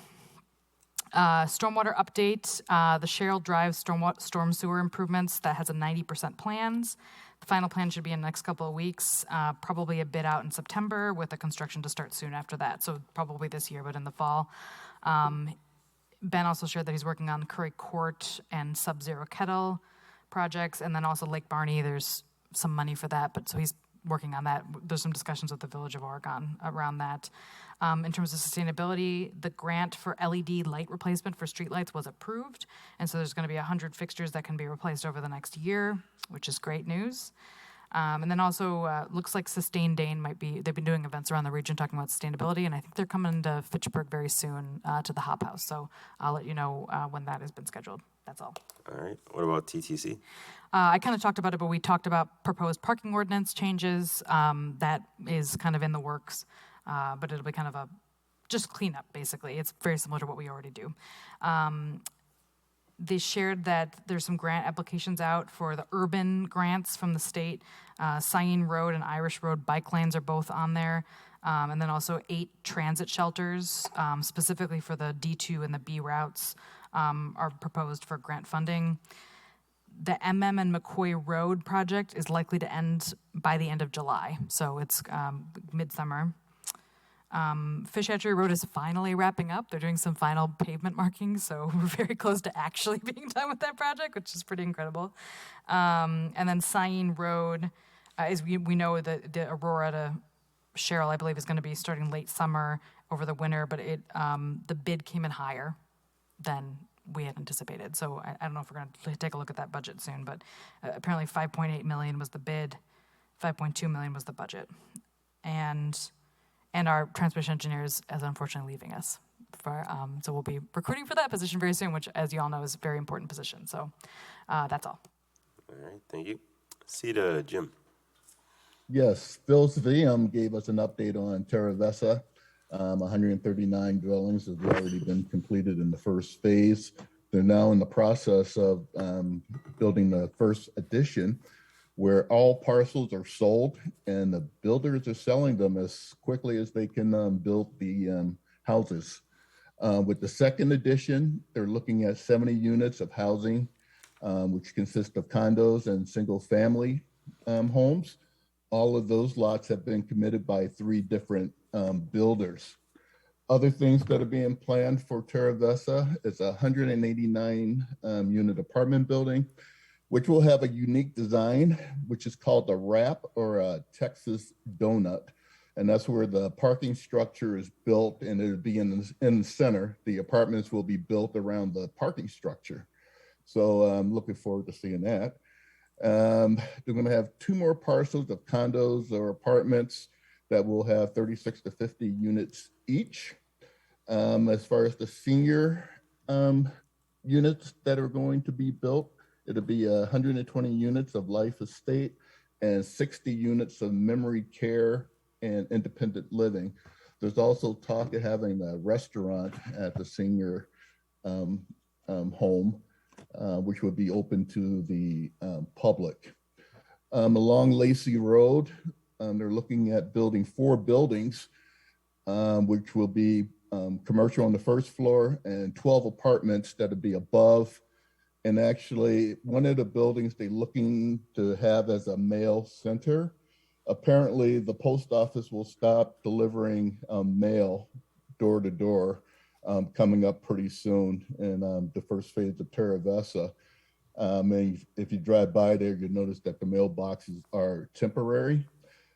stormwater update, the Cheryl Drive storm sewer improvements, that has a 90% plans. The final plan should be in the next couple of weeks, probably a bid out in September with the construction to start soon after that. So probably this year, but in the fall. Ben also shared that he's working on Curry Court and Sub-Zero Kettle projects, and then also Lake Barney, there's some money for that, but so he's working on that. There's some discussions with the Village of Oregon around that. In terms of sustainability, the grant for LED light replacement for streetlights was approved, and so there's going to be 100 fixtures that can be replaced over the next year, which is great news. And then also, looks like Sustain Dane they've been doing events around the region talking about sustainability, and I think they're coming to Fitchburg very soon to the Hop House. So I'll let you know when that has been scheduled. That's all. All right, what about TTC? I kind of talked about it, but we talked about proposed parking ordinance changes. That is kind of in the works, but it'll be kind of just cleanup, basically. It's very similar to what we already do. They shared that there's some grant applications out for the urban grants from the state. Cyene Road and Irish Road bike lanes are both on there. And then also 8 transit shelters, specifically for the D2 and the B routes, are proposed for grant funding. The MM and McCoy Road project is likely to end by the end of July, so it's midsummer. Fish Hatchery Road is finally wrapping up. They're doing some final pavement markings, so we're very close to actually being done with that project, which is pretty incredible. And then Cyene Road, as we know, the Aurora to Cheryl, I believe, is going to be starting late summer over the winter, but the bid came in higher than we had anticipated. So I don't know if we're going to take a look at that budget soon, but apparently 5.8 million was the bid, 5.2 million was the budget. And our transmission engineer is unfortunately leaving us. So we'll be recruiting for that position very soon, which, as you all know, is a very important position. So that's all. All right, thank you. See to Jim. Yes, Phil's VM gave us an update on Terra Vesa. 139 dwellings have already been completed in the first phase. They're now in the process of building the first addition, where all parcels are sold and the builders are selling them as quickly as they can build the houses. With the second addition, they're looking at 70 units of housing, which consist of condos and single family homes. All of those lots have been committed by 3 different builders. Other things that are being planned for Terra Vesa is a 189 unit apartment building, which will have a unique design, which is called a wrap or a Texas donut. And that's where the parking structure is built, and it'll be in the center. The apartments will be built around the parking structure. So I'm looking forward to seeing that. They're going to have 2 more parcels of condos or apartments that will have 36 to 50 units each. As far as the senior units that are going to be built, it'll be 120 units of life estate and 60 units of memory care and independent living. There's also talk of having a restaurant at the senior home, which would be open to the public. Along Lacey Road, they're looking at building 4 buildings, which will be commercial on the first floor and 12 apartments that'll be above. And actually, one of the buildings they're looking to have as a mail center. Apparently, the post office will stop delivering mail door to door coming up pretty soon in the first phase of Terra Vesa. And if you drive by there, you'll notice that the mailboxes are temporary.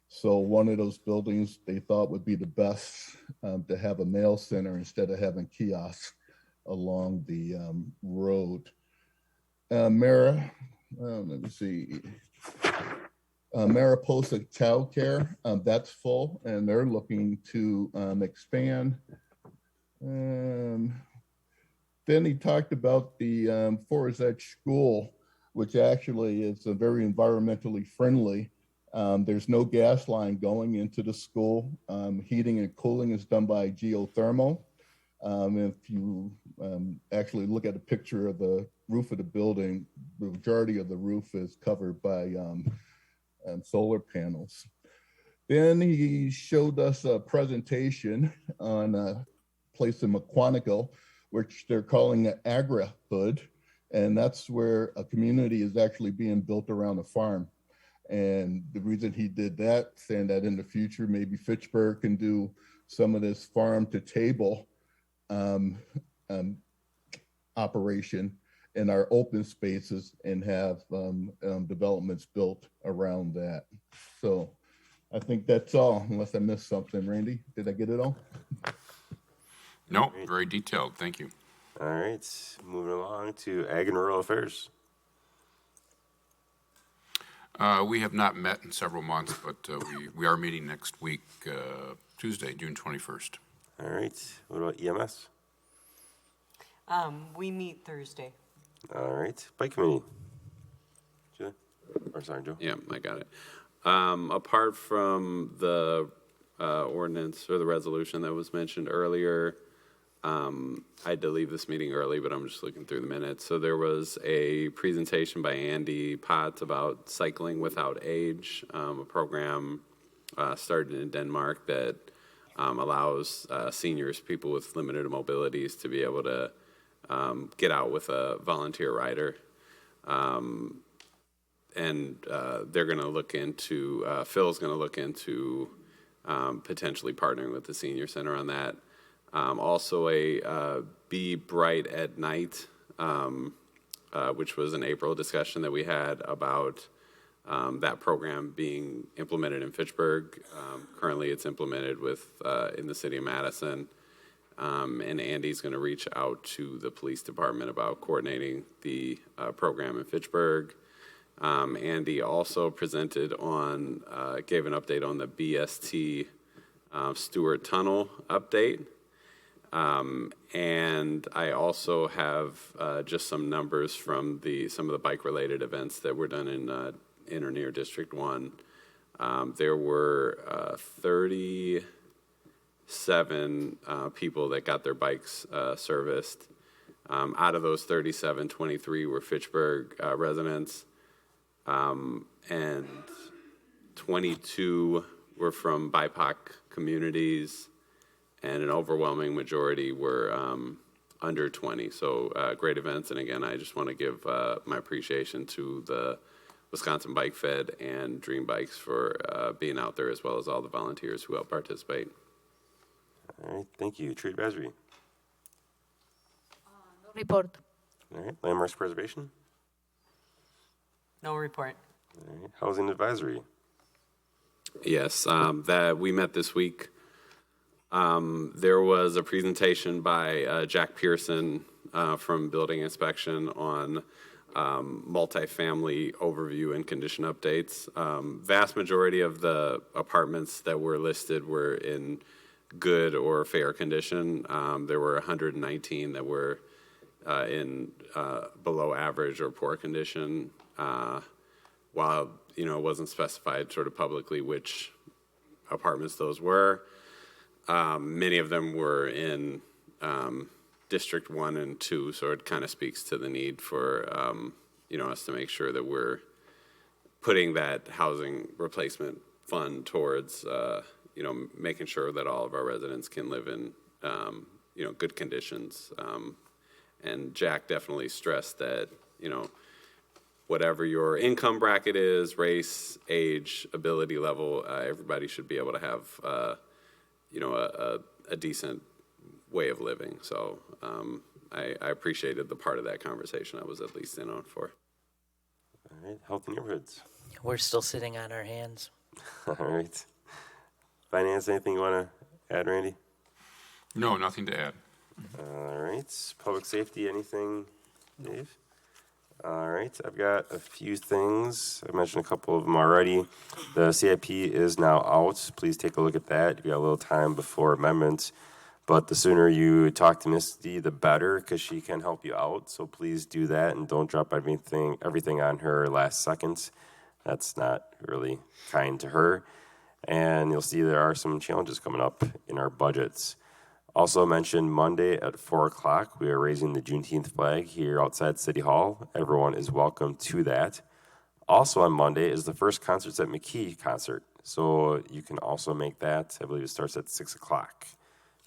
So one of those buildings they thought would be the best to have a mail center instead of having kiosks along the road. Let me see. Mariposa Child Care, that's full, and they're looking to expand. Then he talked about the Forest Edge School, which actually is a very environmentally friendly. There's no gas line going into the school. Heating and cooling is done by geothermal. If you actually look at a picture of the roof of the building, the majority of the roof is covered by solar panels. Then he showed us a presentation on a place in McQuantico, which they're calling an agri-hood. And that's where a community is actually being built around a farm. And the reason he did that, saying that in the future, maybe Fitchburg can do some of this farm to table operation in our open spaces and have developments built around that. So I think that's all, unless I missed something. Randy, did I get it all? No, very detailed. Thank you. All right, moving along to Ag and Rural Affairs. We have not met in several months, but we are meeting next week, Tuesday, June 21st. All right, what about EMS? We meet Thursday. All right, Bike Committee. Julie? Or sorry, Joe? Yeah, I got it. Apart from the ordinance or the resolution that was mentioned earlier, I had to leave this meeting early, but I'm just looking through the minutes. So there was a presentation by Andy Potts about cycling without age, a program started in Denmark that allows seniors, people with limited mobilities, to be able to get out with a volunteer rider. And they're going to look into, Phil's going to look into potentially partnering with the Senior Center on that. Also a Be Bright at Night, which was an April discussion that we had about that program being implemented in Fitchburg. Currently it's implemented in the city of Madison. And Andy's going to reach out to the police department about coordinating the program in Fitchburg. Andy also presented on, gave an update on the BST Stewart Tunnel update. And I also have just some numbers from some of the bike-related events that were done in or near District 1. There were 37 people that got their bikes serviced. Out of those 37, 23 were Fitchburg residents, and 22 were from BIPOC communities, and an overwhelming majority were under 20. So great events, and again, I just want to give my appreciation to the Wisconsin Bike Fed and Dream Bikes for being out there, as well as all the volunteers who helped participate. All right, thank you. Tree advisory. No report. All right, landmarks preservation. No report. All right, housing advisory. Yes, that we met this week. There was a presentation by Jack Pearson from Building Inspection on multifamily overview and condition updates. Vast majority of the apartments that were listed were in good or fair condition. There were 119 that were in below average or poor condition, while it wasn't specified sort of publicly which apartments those were. Many of them were in District 1 and 2, so it kind of speaks to the need for us to make sure that we're putting that housing replacement fund towards making sure that all of our residents can live in good conditions. And Jack definitely stressed that whatever your income bracket is, race, age, ability level, everybody should be able to have a decent way of living. So I appreciated the part of that conversation I was at least in on for. All right, healthy neighborhoods. We're still sitting on our hands. All right. Finance, anything you want to add, Randy? No, nothing to add. All right. Public safety, anything, Dave? All right. I've got a few things. I mentioned a couple of them already. The CIP is now out. Please take a look at that. You've got a little time before amendments. But the sooner you talk to Misty, the better, because she can help you out. So please do that and don't drop everything on her last second. That's not really kind to her. And you'll see there are some challenges coming up in our budgets. Also mentioned Monday at 4 o'clock, we are raising the Juneteenth flag here outside City Hall. Everyone is welcome to that. Also on Monday is the first Concerts at McKee concert. So you can also make that. I believe it starts at 6 o'clock.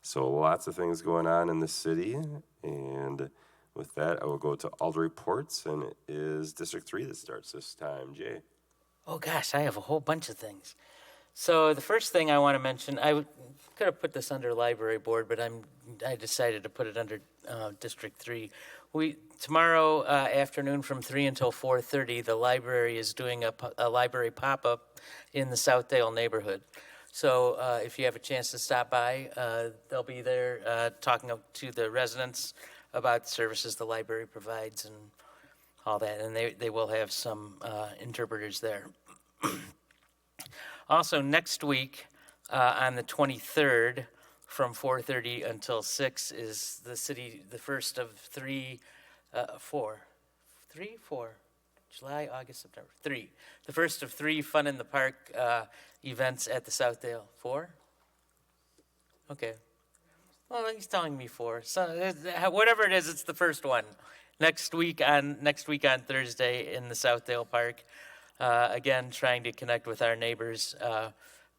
So lots of things going on in the city. And with that, I will go to Aldo reports, and it is District 3 that starts this time. Jay. Oh gosh, I have a whole bunch of things. So the first thing I want to mention, I could have put this under library board, but I decided to put it under District 3. Tomorrow afternoon from 3 until 4:30, the library is doing a library pop-up in the Southdale neighborhood. So if you have a chance to stop by, they'll be there talking to the residents about the services the library provides and all that, and they will have some interpreters there. Also, next week, on the 23rd, from 4:30 until 6, is the first of July, August, September, 3. The first of 3 Fun in the Park events at the Southdale. 4? Okay. Well, he's telling me 4. So whatever it is, it's the first one. Next week on Thursday in the Southdale Park. Again, trying to connect with our neighbors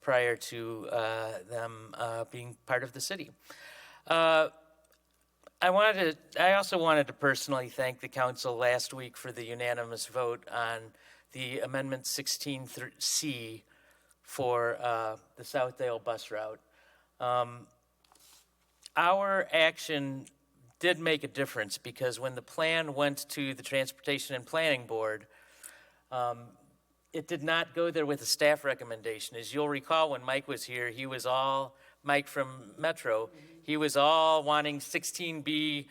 prior to them being part of the city. I also wanted to personally thank the council last week for the unanimous vote on the Amendment 16C for the Southdale bus route. Our action did make a difference because when the plan went to the Transportation and Planning Board, it did not go there with a staff recommendation. As you'll recall, when Mike was here, Mike from Metro, he was all wanting 16B.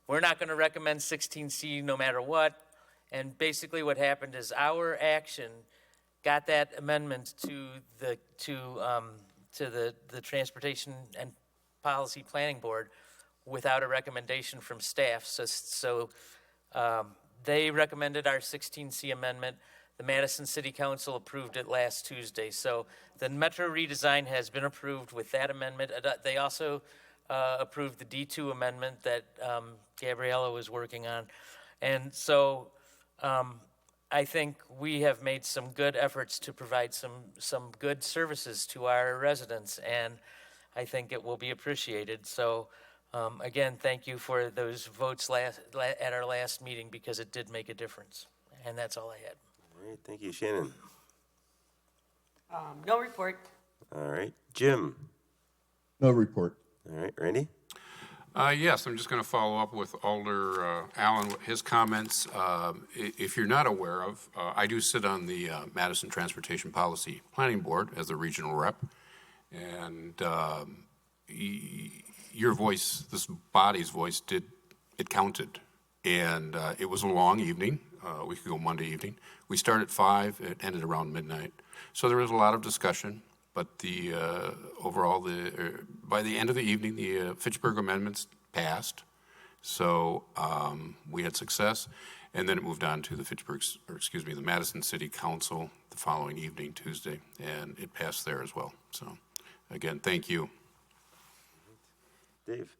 We're not going to recommend 16C no matter what. And basically what happened is our action got that amendment to the Transportation and Policy Planning Board without a recommendation from staff. So they recommended our 16C amendment. The Madison City Council approved it last Tuesday. So the Metro redesign has been approved with that amendment. They also approved the D2 amendment that Gabriella was working on. And so I think we have made some good efforts to provide some good services to our residents, and I think it will be appreciated. So again, thank you for those votes at our last meeting because it did make a difference. And that's all I had. All right, thank you, Shannon. No report. All right, Jim. No report. All right, Randy. Yes, I'm just going to follow up with Alder Allen, his comments. If you're not aware of, I do sit on the Madison Transportation Policy Planning Board as the regional rep, and your voice, this body's voice, it counted, and it was a long evening. We could go Monday evening. We started at 5, it ended around midnight. So there was a lot of discussion, but overall, by the end of the evening, the Fitchburg amendments passed. So we had success, and then it moved on to the Madison City Council the following evening, Tuesday, and it passed there as well. So again, thank you. Dave.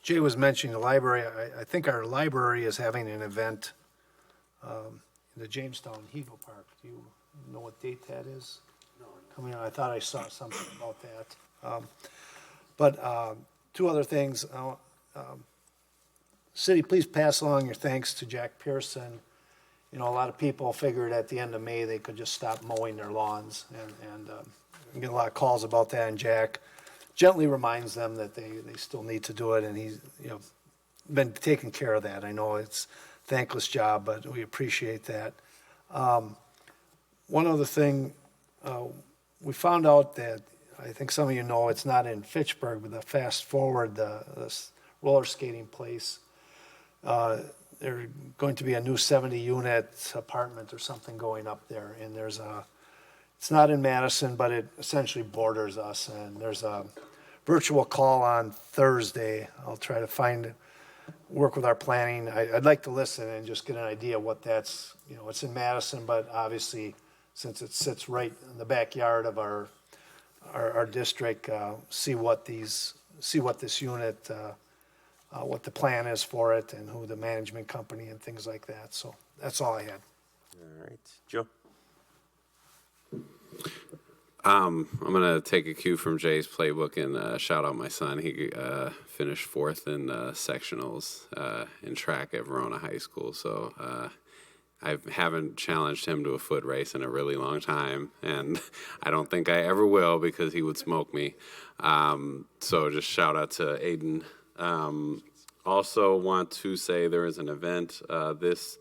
Jay was mentioning the library. I think our library is having an event in the Jamestown Hego Park. Do you know what date that is? No. Coming on, I thought I saw something about that. But two other things. City, please pass along your thanks to Jack Pearson. You know, a lot of people figured at the end of May they could just stop mowing their lawns, and we get a lot of calls about that, and Jack gently reminds them that they still need to do it, and he's been taking care of that. I know it's a thankless job, but we appreciate that. One other thing, we found out that, I think some of you know, it's not in Fitchburg, but the Fast Forward, the roller skating place, there's going to be a new 70-unit apartment or something going up there, and it's not in Madison, but it essentially borders us, and there's a virtual call on Thursday. I'll try to work with our planning. I'd like to listen and just get an idea what that's, it's in Madison, but obviously since it sits right in the backyard of our district, see what this unit, what the plan is for it and who the management company and things like that. So that's all I had. All right, Joe. I'm going to take a cue from Jay's playbook and shout out my son. He finished 4th in sectionals in track at Verona High School. So I haven't challenged him to a foot race in a really long time, and I don't think I ever will because he would smoke me. So just shout out to Aiden. Also want to say there is an event this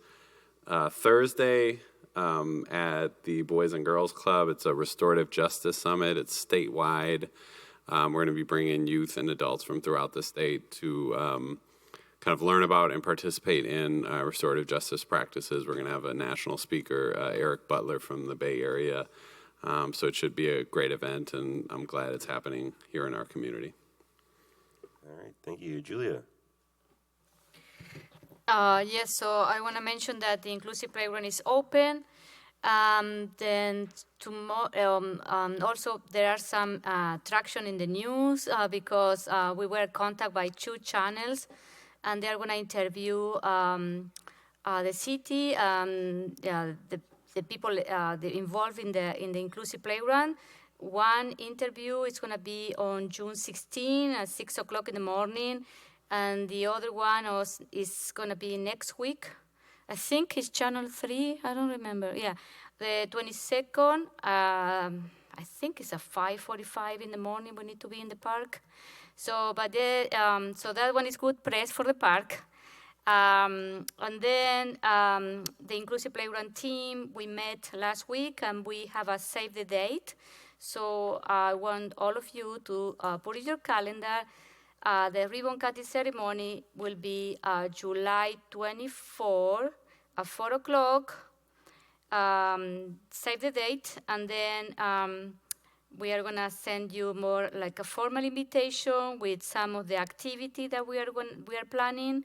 Thursday at the Boys and Girls Club. It's a restorative justice summit. It's statewide. We're going to be bringing youth and adults from throughout the state to kind of learn about and participate in restorative justice practices. We're going to have a national speaker, Eric Butler from the Bay Area. So it should be a great event, and I'm glad it's happening here in our community. All right, thank you. Julia. Yes, so I want to mention that the inclusive playground is open. Then tomorrow, also there are some traction in the news because we were contacted by 2 channels, and they are going to interview the city, the people involved in the inclusive playground. One interview is going to be on June 16 at 6 o'clock in the morning, and the other one is going to be next week. I think it's Channel 3. I don't remember. Yeah, the 22nd. I think it's at 5:45 in the morning. We need to be in the park. So, but so that one is good press for the park. And then the Inclusive Playground team, we met last week, and we have a save the date. So I want all of you to put in your calendar. The ribbon cutting ceremony will be July 24 at 4 o'clock. Save the date, and then we are going to send you more like a formal invitation with some of the activity that we are planning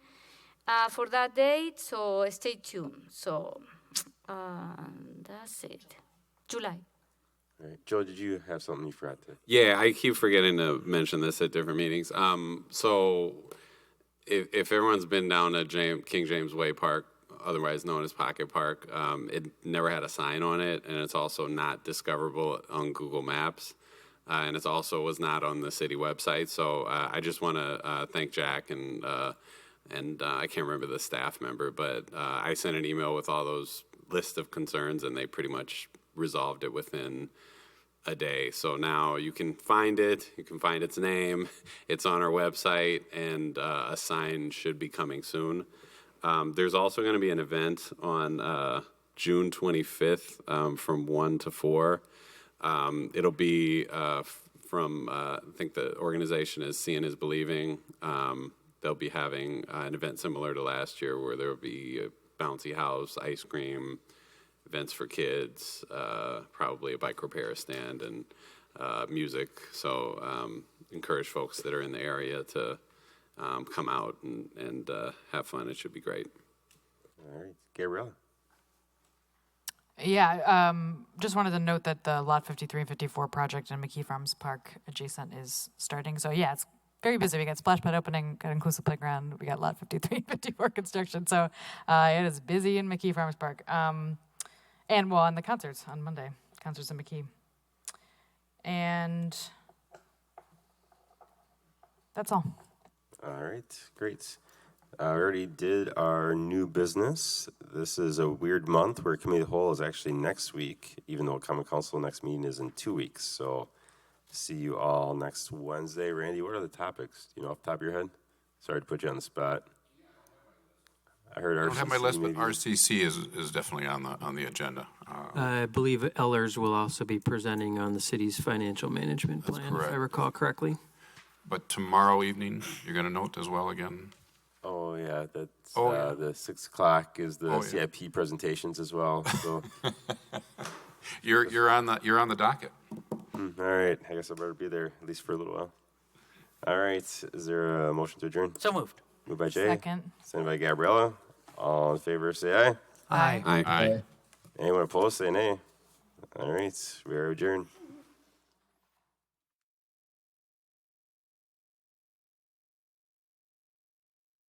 for that date. So stay tuned. So that's it. July. All right. Joe, did you have something you forgot to? Yeah, I keep forgetting to mention this at different meetings. So if everyone's been down to King James Way Park, otherwise known as Pocket Park, it never had a sign on it, and it's also not discoverable on Google Maps, and it also was not on the city website. So I just want to thank Jack and I can't remember the staff member, but I sent an email with all those lists of concerns, and they pretty much resolved it within a day. So now you can find it, you can find its name, it's on our website, and a sign should be coming soon. There's also going to be an event on June 25th from 1 to 4. It'll be from, I think the organization is Seeing is Believing. They'll be having an event similar to last year where there will be a bouncy house, ice cream, events for kids, probably a bike repair stand, and music. So encourage folks that are in the area to come out and have fun. It should be great. All right. Gabriella. Yeah, just wanted to note that the Lot 53 and 54 project in McKee Farms Park adjacent is starting. So yeah, it's very busy. We got splash pad opening, got inclusive playground, we got Lot 53 and 54 construction. So it is busy in McKee Farms Park. And the concerts on Monday, concerts in McKee. And that's all. All right, great. We already did our new business. This is a weird month where Committee of the Whole is actually next week, even though Common Council next meeting is in 2 weeks. So see you all next Wednesday. Randy, what are the topics? Do you know off the top of your head? Sorry to put you on the spot. I heard RCC. I don't have my list, but RCC is definitely on the agenda. I believe Ellers will also be presenting on the city's financial management plan, if I recall correctly. But tomorrow evening, you're going to note as well again? Oh, yeah, that's yeah. the 6 o'clock is the CIP presentations as well. So You're on the docket. all right, I guess I better be there at least for a little while. All right, is there a motion to adjourn? So moved. Moved by Jay. Second. Seconded by Gabriella. All in favor, say aye. Aye. Aye. Anyone opposed, say nay. All right, we are adjourned.